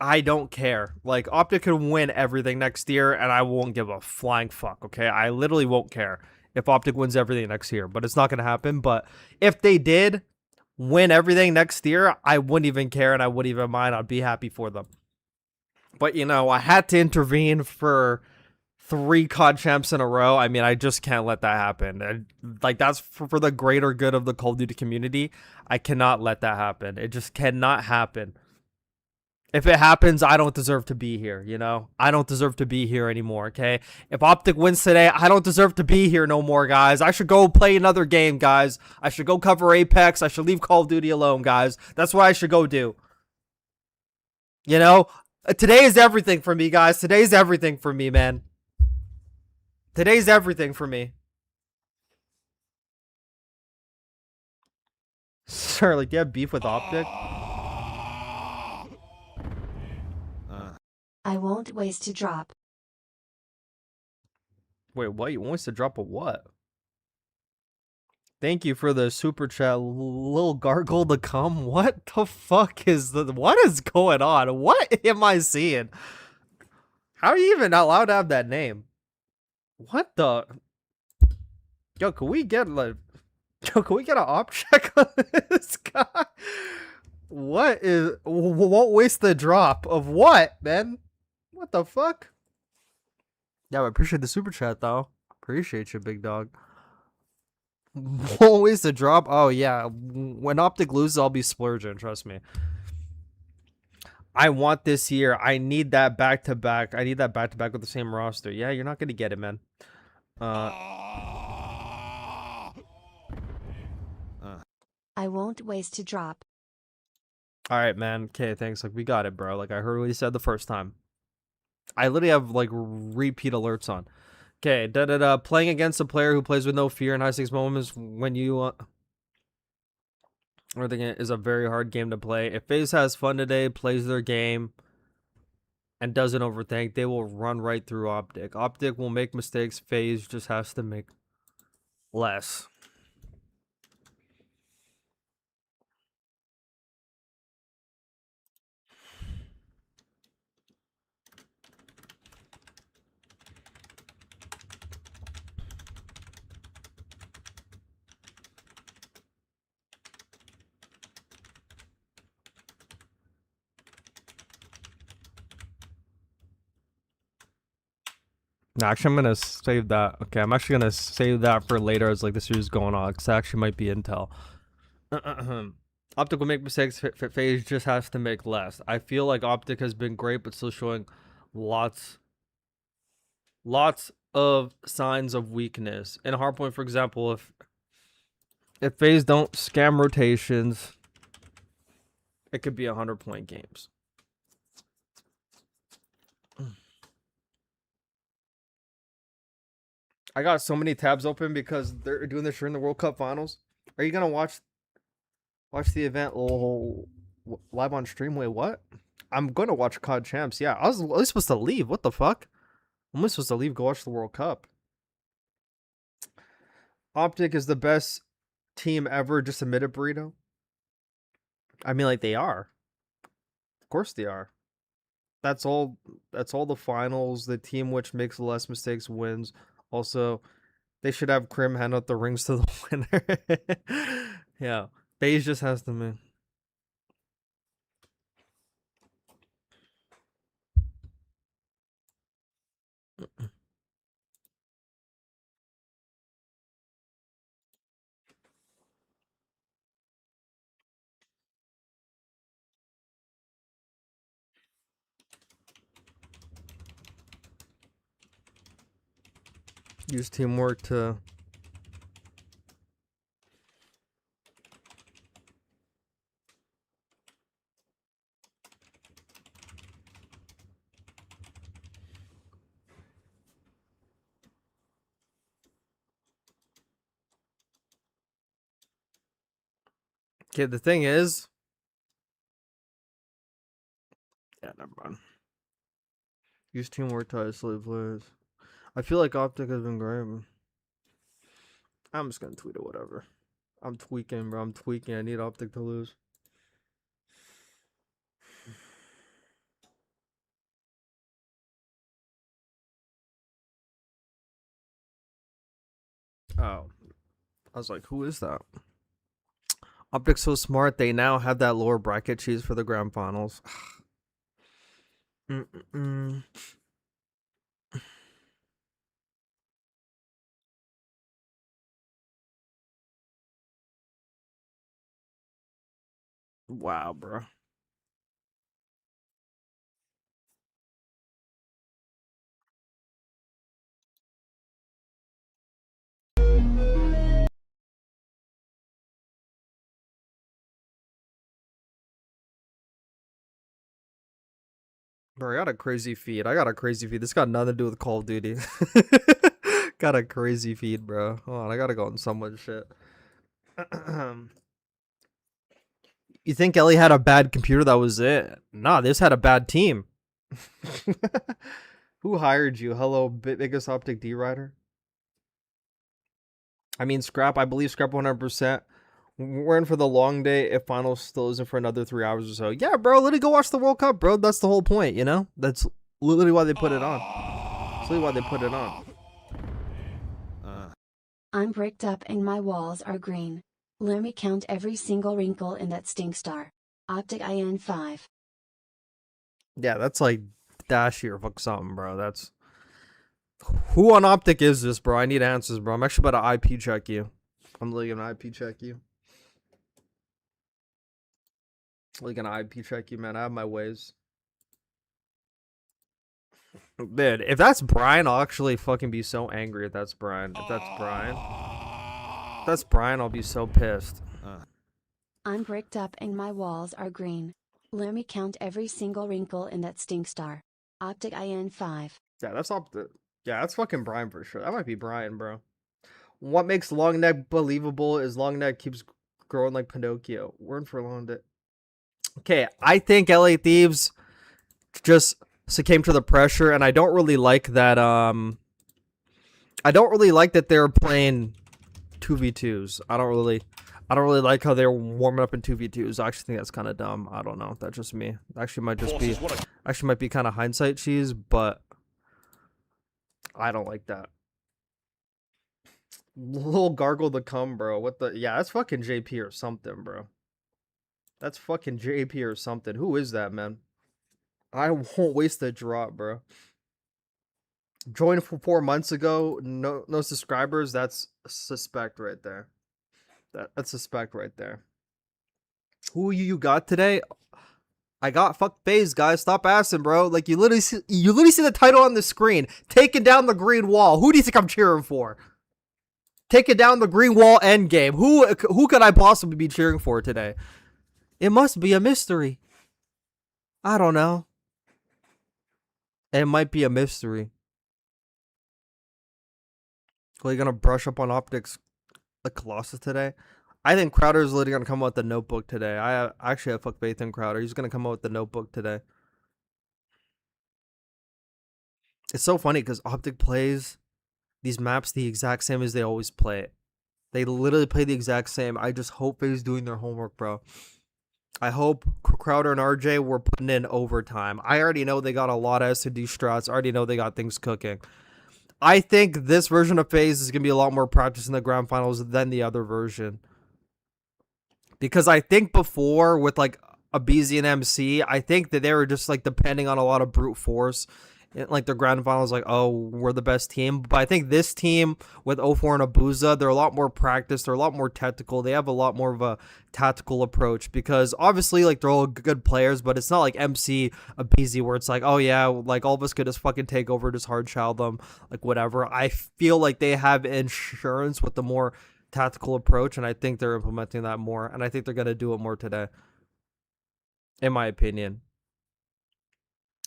I don't care. Like, OpTic can win everything next year, and I won't give a flying fuck, okay? I literally won't care if OpTic wins everything next year, but it's not going to happen. But if they did win everything next year, I wouldn't even care, and I wouldn't even mind. I'd be happy for them. But, you know, I had to intervene for 3 COD champs in a row. I mean, I just can't let that happen. And, like, that's for the greater good of the Call of Duty community. I cannot let that happen. It just cannot happen. If it happens, I don't deserve to be here, you know? I don't deserve to be here anymore, okay? If OpTic wins today, I don't deserve to be here no more, guys. I should go play another game, guys. I should go cover Apex. I should leave Call of Duty alone, guys. That's what I should go do. You know? Today is everything for me, guys. Today's everything for me, man. Today's everything for me. Sir, like, do you have beef with OpTic? I won't waste a drop. Wait, what? You want us to drop a what? Thank you for the super chat, little gargle to come. What the fuck is what is going on? What am I seeing? How are you even allowed to have that name? What the? Yo, can we get an op check on this guy? What is? Won't waste the drop of what, man? What the fuck? Yeah, I appreciate the super chat though. Appreciate you, big dog. Won't waste the drop. Oh yeah, when OpTic loses, I'll be splurging. Trust me. I want this year. I need that back to back. I need that back to back with the same roster. Yeah, you're not gonna get it, man. I won't waste a drop. All right, man. Okay, thanks. Like, we got it, bro. Like, I heard what you said the first time. I literally have, like, repeat alerts on. Okay, playing against a player who plays with no fear in high-stakes moments when you... is a very hard game to play. If FaZe has fun today, plays their game, and doesn't overthink, they will run right through OpTic. OpTic will make mistakes. FaZe just has to make less. No, actually, I'm gonna save that. Okay, I'm actually gonna save that for later as like the series is going on, because that actually might be intel. OpTic will make mistakes. FaZe just has to make less. I feel like OpTic has been great, but still showing lots of signs of weakness. In Hardpoint, for example, if FaZe don't scam rotations, it could be 100-point games. I got so many tabs open because they're doing this during the World Cup Finals. Are you gonna watch the event live on stream? Wait, what? I'm gonna watch COD Champs. Yeah, I was at least supposed to leave. What the fuck? I'm only supposed to leave, go watch the World Cup. OpTic is the best team ever. Just admit it, Burrito. I mean, like, they are. Of course they are. That's all the finals. The team which makes less mistakes wins. Also, they should have Krim hand out the rings to the winner. Yeah. FaZe just has to win. Use teamwork to Okay, the thing is, yeah, never mind. Use teamwork to isolate players. I feel like OpTic has been great. I'm just gonna tweet it, whatever. I'm tweaking, bro. I'm tweaking. I need OpTic to lose. Oh. I was like, who is that? OpTic's so smart, they now have that lower bracket cheese for the grand finals. Wow, bro. Bro, I got a crazy feed. I got a crazy feed. This got nothing to do with Call of Duty. Got a crazy feed, bro. Hold on, I gotta go on so much shit. You think Ellie had a bad computer? That was it. Nah, this had a bad team. Who hired you? Hello, biggest OpTic D rider. I mean, Scrap. I believe Scrap 100%. We're in for the long day. If finals still isn't for another 3 hours or so, yeah, bro. Literally go watch the World Cup, bro. That's the whole point, you know. That's literally why they put it on. That's literally why they put it on. I'm bricked up and my walls are green. Let me count every single wrinkle in that stink star. OpTic IN5. Yeah, that's like Dashi or fuck something, bro. That's who on OpTic is this, bro? I need answers, bro. I'm actually about to IP check you. I'm literally gonna IP check you. Like an IP check you, man. I have my ways. Dude, if that's Brian, I'll actually fucking be so angry if that's Brian. If that's Brian, I'll be so pissed. I'm bricked up and my walls are green. Let me count every single wrinkle in that stink star. OpTic IN5. Yeah, that's OpTic. Yeah, that's fucking Brian for sure. That might be Brian, bro. What makes long neck believable is long neck keeps growing like Pinocchio. We're in for a long day. Okay, I think LA Thieves just succumbed to the pressure, and I don't really like that. I don't really like that they're playing 2v2s. I don't really like how they're warming up in 2v2s. I actually think that's kind of dumb. I don't know. That's just me. Actually, might be kind of hindsight cheese, but I don't like that. Little gargle to come, bro. What the? Yeah, that's fucking JP or something, bro. That's fucking JP or something. Who is that, man? I won't waste the drop, bro. Joined 4 months ago. No subscribers. That's suspect right there. That's suspect right there. Who you got today? I got fuck FaZe, guys. Stop asking, bro. Like you literally see the title on the screen. Taking down the green wall. Who do you think I'm cheering for? Taking down the GreenWall ENDGAME. Who could I possibly be cheering for today? It must be a mystery. I don't know. It might be a mystery. Are you gonna brush up on OpTic's the Colossus today? I think Crowder's literally gonna come out with the notebook today. I actually have fuck faith in Crowder. He's gonna come out with the notebook today. It's so funny because OpTic plays these maps the exact same as they always play it. They literally play the exact same. I just hope FaZe doing their homework, bro. I hope Crowder and RJ were putting in overtime. I already know they got a lot of S&D strats. I already know they got things cooking. I think this version of FaZe is going to be a lot more practice in the grand finals than the other version. Because I think before with like a BZ and MC, I think that they were just like depending on a lot of brute force. Like their grand finals, like, oh, we're the best team. But I think this team with 04 and Abuza, they're a lot more practiced. They're a lot more tactical. They have a lot more of a tactical approach because obviously, like, they're all good players, but it's not like MC, Abuza, where it's like, oh, yeah, like, all of us could just fucking take over, just hard shell them, like, whatever. I feel like they have insurance with the more tactical approach, and I think they're implementing that more, and I think they're going to do it more today, in my opinion.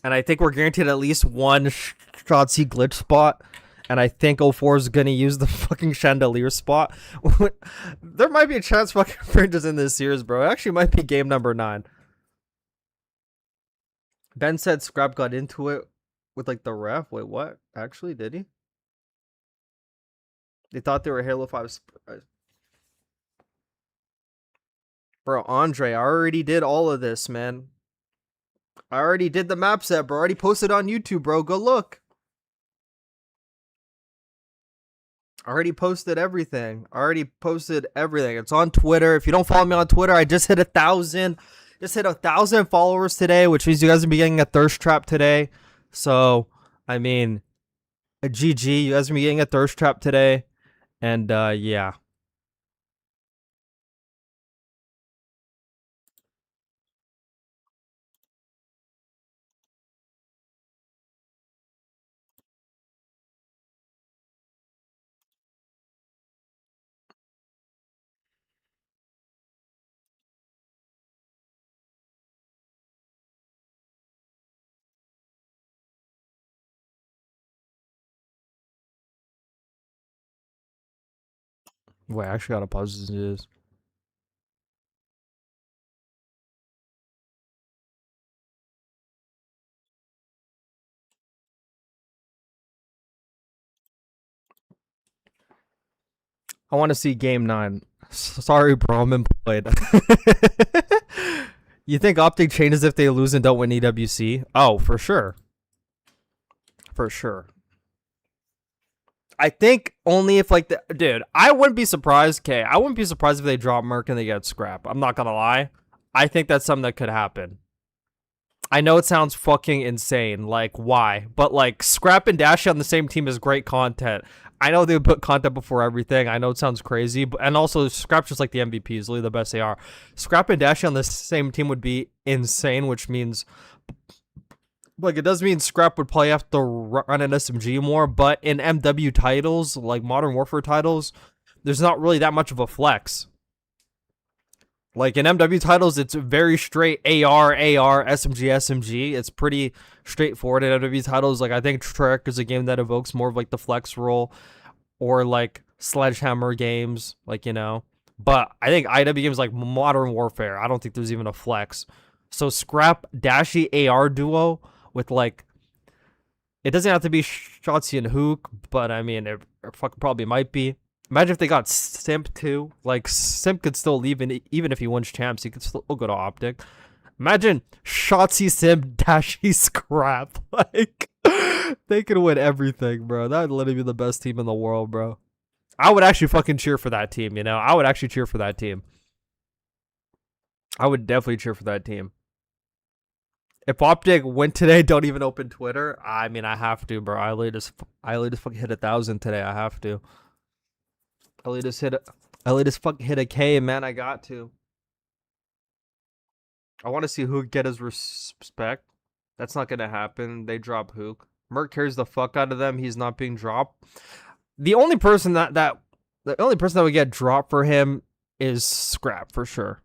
And I think we're guaranteed at least one Shotzi glitch spot. And I think 04 is going to use the fucking chandelier spot. There might be a chance fucking Fringe is in this series, bro. It actually might be game number 9. Ben said Scrap got into it with like the ref. Wait, what? Actually, did he? They thought they were Halo 5. Bro, Andre, I already did all of this, man. I already did the map set, bro. I already posted on YouTube, bro. Go look. I already posted everything. It's on Twitter. If you don't follow me on Twitter, I just hit 1,000. Just hit 1,000 followers today, which means you guys will be getting a thirst trap today. So, I mean, a GG. You guys will be getting a thirst trap today. And, yeah. Wait, I actually gotta pause this. I want to see game 9. Sorry, bro, I'm employed. You think OpTic changes if they lose and don't win EWC? Oh, for sure. For sure. I think only if like dude, I wouldn't be surprised. Okay, I wouldn't be surprised if they drop Merc and they get Scrap. I'm not gonna lie. I think that's something that could happen. I know it sounds fucking insane. Like, why? But like, Scrap and Dashi on the same team is great content. I know they would put content before everything. I know it sounds crazy, but and also Scrap's just like the MVP, is literally the best they are. Scrap and Dashi on the same team would be insane, which means like it does mean Scrap would probably have to run an SMG more, but in MW titles, like Modern Warfare titles, there's not really that much of a flex. Like in MW titles, it's very straight AR, SMG, SMG. It's pretty straightforward in MW titles. Like I think Trek is a game that evokes more of like the flex role or like Sledgehammer games, like, you know. But I think IW games like Modern Warfare, I don't think there's even a flex. So Scrap Dashi AR duo with like, it doesn't have to be Shotzi and Hook, but I mean, it probably might be. Imagine if they got Simp too. Like, Simp could still leave, even if he wins champs, he could still go to OpTic. Imagine Shotzi, Simp, Dashi, Scrap. Like, they could win everything, bro. That would literally be the best team in the world, bro. I would actually fucking cheer for that team, you know? I would actually cheer for that team. I would definitely cheer for that team. If OpTic win today, don't even open Twitter. I mean, I have to, bro. I literally just fucking hit 1,000 today. I have to. I just fucking hit a K, man. I got to. I want to see Hook get his respect. That's not gonna happen. They drop Hook. Merc carries the fuck out of them. He's not being dropped. The only person that would get dropped for him is Scrap for sure.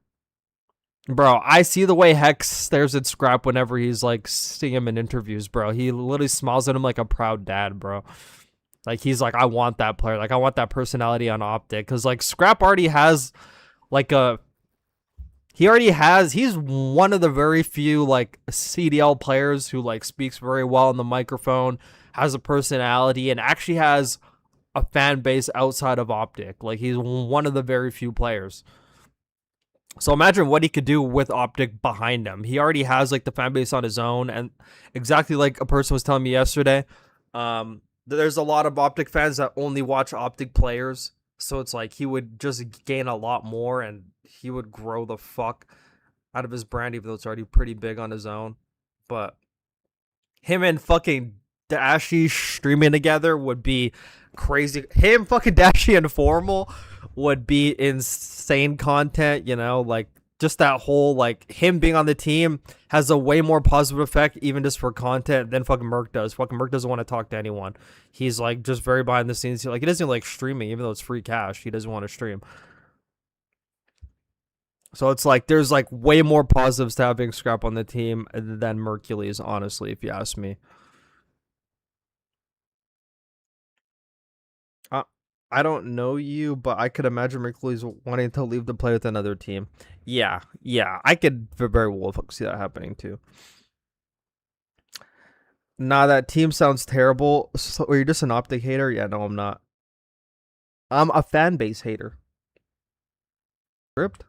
Bro, I see the way Hex stares at Scrap whenever he's like seeing him in interviews, bro. He literally smiles at him like a proud dad, bro. Like, he's like, I want that player. Like, I want that personality on OpTic. Because, like, Scrap already has, like, he's one of the very few, like, CDL players who, like, speaks very well on the microphone, has a personality, and actually has a fan base outside of OpTic. Like, he's one of the very few players. So imagine what he could do with OpTic behind him. He already has like the fan base on his own, and exactly like a person was telling me yesterday, there's a lot of OpTic fans that only watch OpTic players. So it's like he would just gain a lot more, and he would grow the fuck out of his brand, even though it's already pretty big on his own. But him and fucking Dashy streaming together would be crazy. Him, fucking Dashy, and Formal would be insane content, you know, like just that whole, like, him being on the team has a way more positive effect, even just for content, than fucking Merc does. Fucking Merc doesn't want to talk to anyone. He's like just very behind the scenes. Like, he doesn't like streaming, even though it's free cash. He doesn't want to stream. So it's like there's like way more positives to having Scrap on the team than Mercules, honestly, if you ask me. I don't know you, but I could imagine Mercules wanting to leave to play with another team. Yeah, I could very well see that happening too. Nah, that team sounds terrible. So, are you just an OpTic hater? Yeah, no, I'm not. I'm a fan base hater. Script?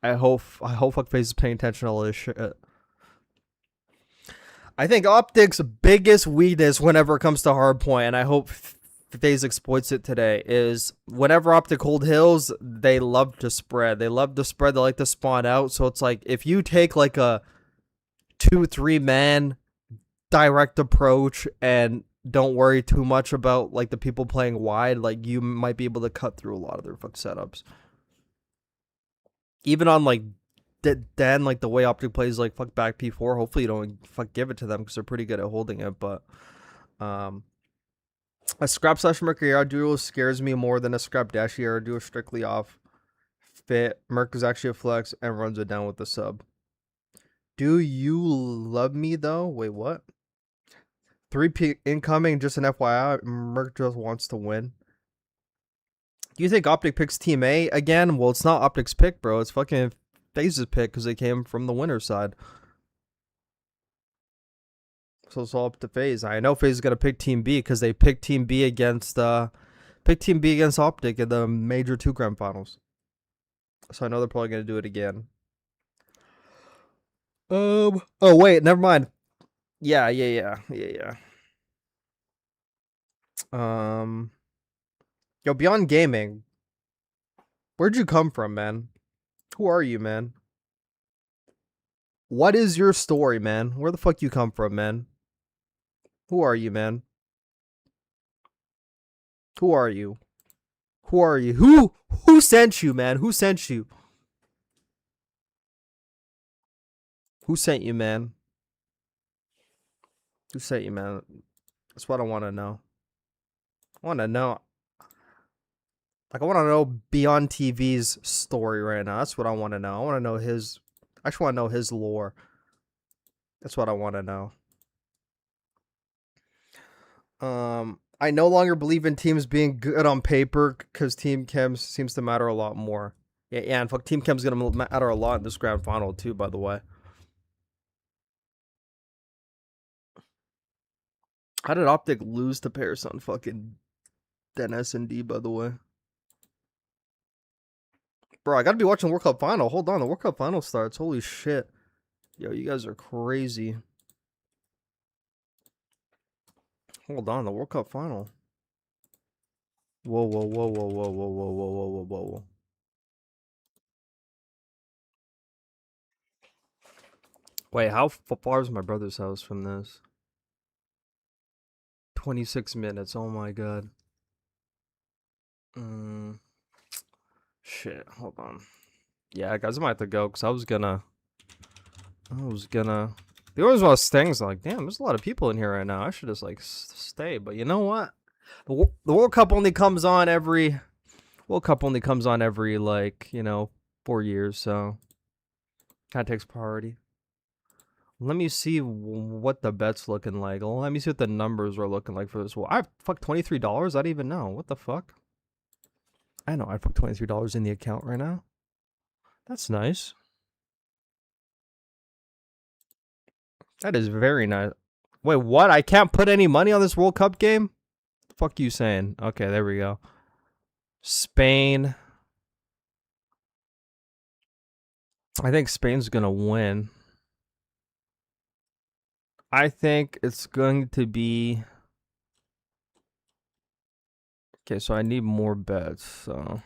I hope FaZe is paying attention to all this shit. I think OpTic's biggest weakness whenever it comes to hardpoint, and I hope FaZe exploits it today, is whenever OpTic hold hills, they love to spread. They love to spread. They like to spawn out. So it's like if you take like a 2-3 man direct approach and don't worry too much about like the people playing wide, like you might be able to cut through a lot of their fuck setups. Even on like Dan, like the way OpTic plays like fuck back P4, hopefully you don't fuck give it to them because they're pretty good at holding it. But a Scrap / Merc AR duo scares me more than a Scrap Dash AR duo strictly off fit. Merc is actually a flex and runs it down with the sub. Do you love me though? Wait, what? 3P incoming, just an FYI. Merc just wants to win. Do you think OpTic picks Team A again? Well, it's not OpTic's pick, bro. It's fucking FaZe's pick because they came from the winner's side. So it's all up to FaZe. I know FaZe is gonna pick Team B because they picked Team B against OpTic in the major 2 grand finals. So I know they're probably gonna do it again. Oh wait, never mind. Yeah. Yo, Beyond Gaming, where'd you come from, man? Who are you, man? What is your story, man? Where the fuck you come from, man? Who are you, man? Who are you? Who are you? Who sent you, man? Who sent you? Who sent you, man? Who sent you, man? That's what I want to know. I want to know. Like, I want to know Beyond TV's story right now. That's what I want to know. I want to know his... I just want to know his lore. That's what I want to know. I no longer believe in teams being good on paper because team chems seems to matter a lot more. Yeah, and fuck, team chem's gonna matter a lot in this grand final too, by the way. How did OpTic lose to Paris on fucking Dennis and D, by the way? Bro, I gotta be watching the World Cup final. Hold on, the World Cup final starts. Holy shit. Yo, you guys are crazy. Hold on, the World Cup final. Whoa. Wait, how far is my brother's house from this? 26 minutes. Oh my god. Shit, hold on. Yeah, guys, I might have to go because I was gonna. The ones about stings like, damn, there's a lot of people in here right now. I should just like stay, but you know what? The World Cup only comes on every. Like, you know, 4 years, so kind of takes priority. Let me see what the bet's looking like. Let me see what the numbers are looking like for this. Well, I fuck $23. I don't even know what the fuck. I know I put $23 in the account right now. That's nice. That is very nice. Wait, what? I can't put any money on this World Cup game? Fuck you saying? Okay, there we go. Spain. I think Spain's gonna win. I think it's going to be... Okay, so I need more bets, so...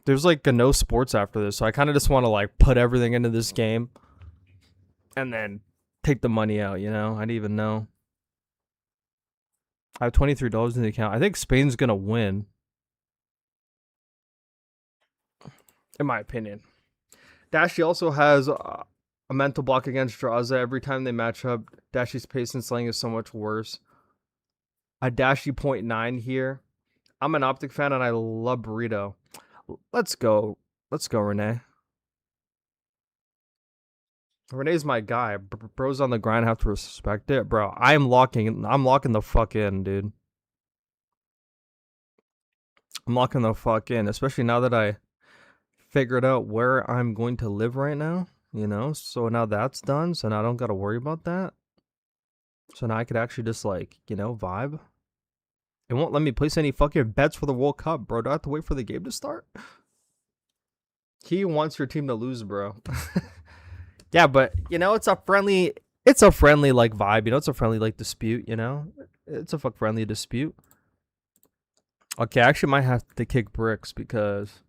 There's like a no sports after this, so I kind of just want to like put everything into this game and then take the money out, you know? I didn't even know. I have $23 in the account. I think Spain's gonna win. In my opinion. Dashi also has a mental block against Draza. Every time they match up, Dashi's pace and slaying is so much worse. A Dashi 0.9 here. I'm an OpTic fan and I love Burrito. Let's go. Let's go, Renee. Renee's my guy. Bro's on the grind. Have to respect it, bro. I'm locking the fuck in, dude. I'm locking the fuck in, especially now that I figured out where I'm going to live right now, you know? So now that's done, so now I don't got to worry about that. So now I could actually just, like, you know, vibe. It won't let me place any fucking bets for the World Cup, bro. Do I have to wait for the game to start? He wants your team to lose, bro. Yeah, but, you know, it's a friendly, like, vibe, you know? It's a friendly, like, dispute, you know? It's a friendly dispute. Okay, I actually might have to kick bricks because...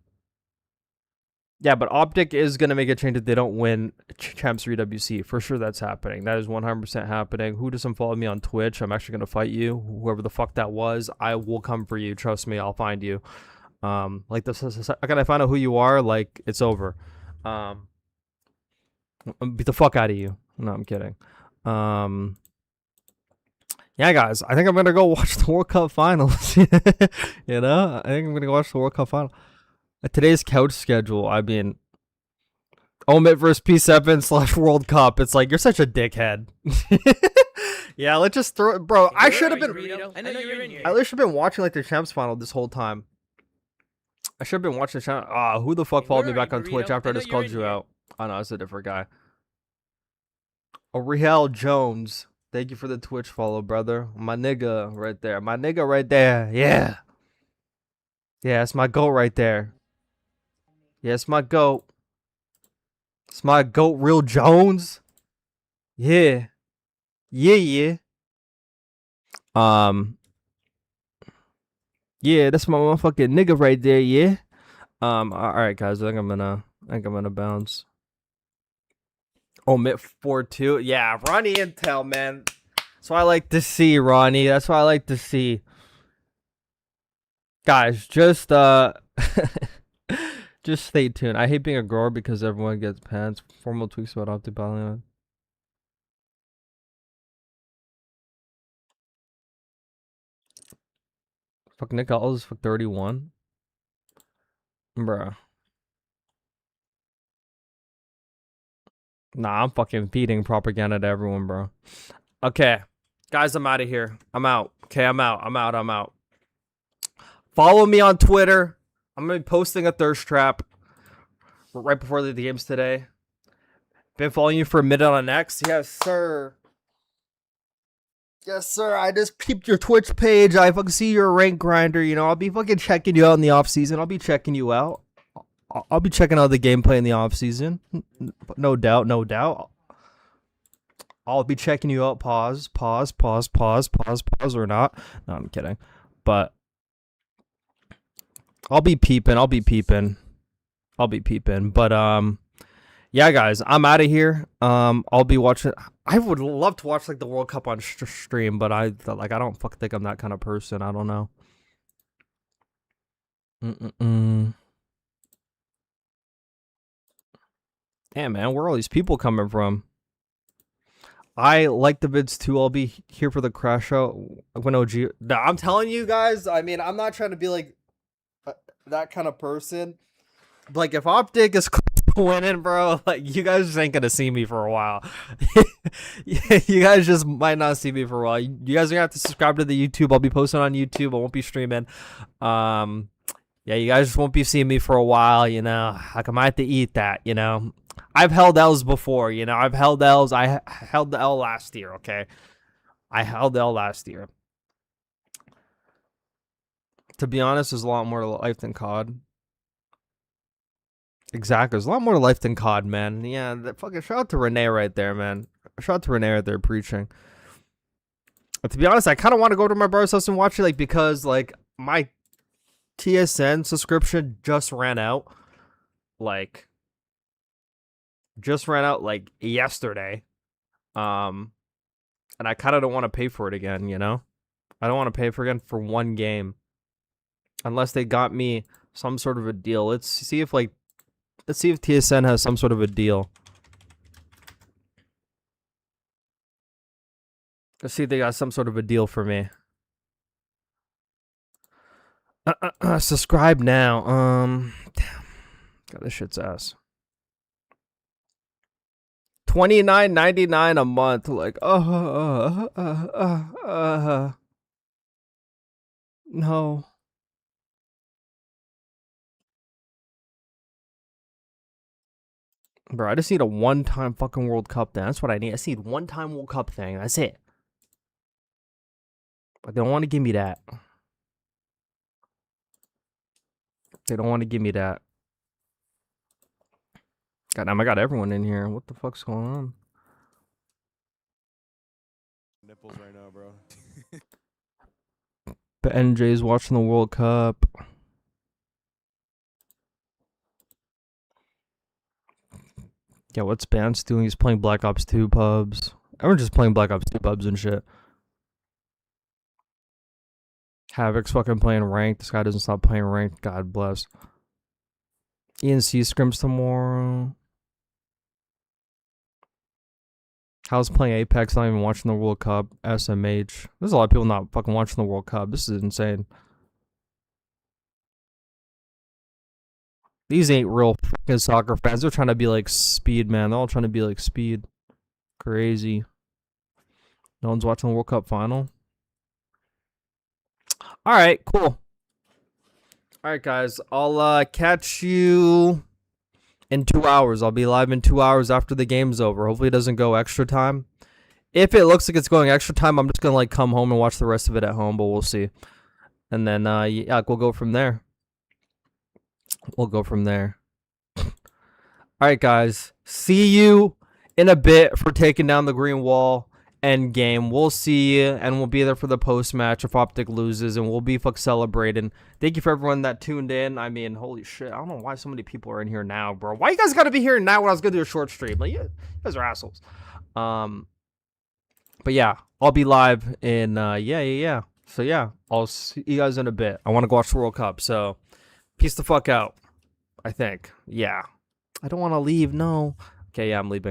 Yeah, but OpTic is going to make a change if they don't win Champs 3 WC. For sure that's happening. That is 100% happening. Who doesn't follow me on Twitch? I'm actually going to fight you. Whoever the fuck that was, I will come for you. Trust me, I'll find you. Like, I gotta find out who you are, like, it's over. Beat the fuck out of you. No, I'm kidding. Yeah, guys, I think I'm going to go watch the World Cup finals. You know? I think I'm going to go watch the World Cup final. Today's couch schedule, I mean, Omit versus P7 / World Cup. It's like, you're such a dickhead. Yeah, let's just throw it. Bro, I should have been... I should have been watching, like, the Champs final this whole time. I should have been watching the Champs... who the fuck followed me back on Twitch after I just called you out? Oh, no, it's a different guy. Ariel Jones. Thank you for the Twitch follow, brother. My nigga right there. My nigga right there. Yeah. Yeah, it's my goat right there. Yeah, it's my goat. It's my goat, Real Jones. Yeah. Yeah. Yeah, that's my motherfucking nigga right there, yeah. Alright guys, I think I'm gonna bounce. Omit 4-2. Yeah, Ronnie Intel, man. That's what I like to see, Ronnie. That's what I like to see. Guys, just just stay tuned. I hate being a grower because everyone gets pants. Formal tweaks about OpTic Ballion. Fuck Nick Ellis for 31. Bruh. Nah, I'm fucking feeding propaganda to everyone, bro. Okay. Guys, I'm out of here. I'm out. Okay, I'm out. Follow me on Twitter. I'm going to be posting a thirst trap right before the games today. Been following you for a minute on X. Yes, sir. Yes, sir. I just peeped your Twitch page. I fucking see you're a rank grinder. You know, I'll be fucking checking you out in the off season. I'll be checking you out. I'll be checking out the gameplay in the off season. No doubt. I'll be checking you out. Pause or not. No, I'm kidding. But I'll be peeping. But yeah, guys, I'm out of here. I'll be watching. I would love to watch like the World Cup on stream, but I don't fucking think I'm that kind of person. I don't know. Damn, man, where are all these people coming from? I like the vids too. I'll be here for the crash out when OG. Nah, I'm telling you guys. I mean, I'm not trying to be like that kind of person. Like, if OpTic is winning, bro, like, you guys just ain't gonna see me for a while. You guys just might not see me for a while. You guys are gonna have to subscribe to the YouTube. I'll be posting on YouTube. I won't be streaming. Yeah, you guys just won't be seeing me for a while, you know. Like, I might have to eat that, you know. I've held L's before, you know. I've held L's. I held the L last year, okay? I held the L last year. To be honest, there's a lot more to life than COD. Exactly. There's a lot more to life than COD, man. Yeah, fucking shout out to Renee right there, man. Shout out to Renee right there preaching. But to be honest, I kind of want to go to my brother's house and watch it, like, because, like, my TSN subscription just ran out. Like, yesterday. And I kind of don't want to pay for it again, you know? I don't want to pay for it again for one game. Unless they got me some sort of a deal. Let's see if TSN has some sort of a deal. Let's see if they got some sort of a deal for me. Subscribe now. Damn. God, this shit's ass. $29.99 a month. Like, no. Bro, I just need a one-time fucking World Cup thing. That's what I need. I just need one-time World Cup thing. That's it. But they don't want to give me that. They don't want to give me that. Goddamn, I got everyone in here. What the fuck's going on? Nipples right now, bro. But NJ's watching the World Cup. Yeah, what's Bance doing? He's playing Black Ops 2 pubs. Everyone's just playing Black Ops 2 pubs and shit. Havoc's fucking playing ranked. This guy doesn't stop playing ranked. God bless. ENC scrims tomorrow. How's playing Apex? Not even watching the World Cup. SMH. There's a lot of people not fucking watching the World Cup. This is insane. These ain't real fucking soccer fans. They're trying to be like Speed, man. They're all trying to be like Speed. Crazy. No one's watching the World Cup final. All right, cool. All right, guys. I'll catch you in 2 hours. I'll be live in 2 hours after the game's over. Hopefully it doesn't go extra time. If it looks like it's going extra time, I'm just going to like come home and watch the rest of it at home, but we'll see. And then, yeah, we'll go from there. We'll go from there. All right, guys. See you in a bit for taking down the GreenWall ENDGAME. We'll see you, and we'll be there for the post-match if OpTic loses, and we'll be celebrating. Thank you for everyone that tuned in. I mean, holy shit. I don't know why so many people are in here now, bro. Why you guys got to be here now when I was going to do a short stream? Like, you guys are assholes. But yeah, I'll be live in, yeah. So yeah, I'll see you guys in a bit. I want to go watch the World Cup, so peace the fuck out, I think. Yeah. I don't want to leave, no. Okay, yeah, I'm leaving.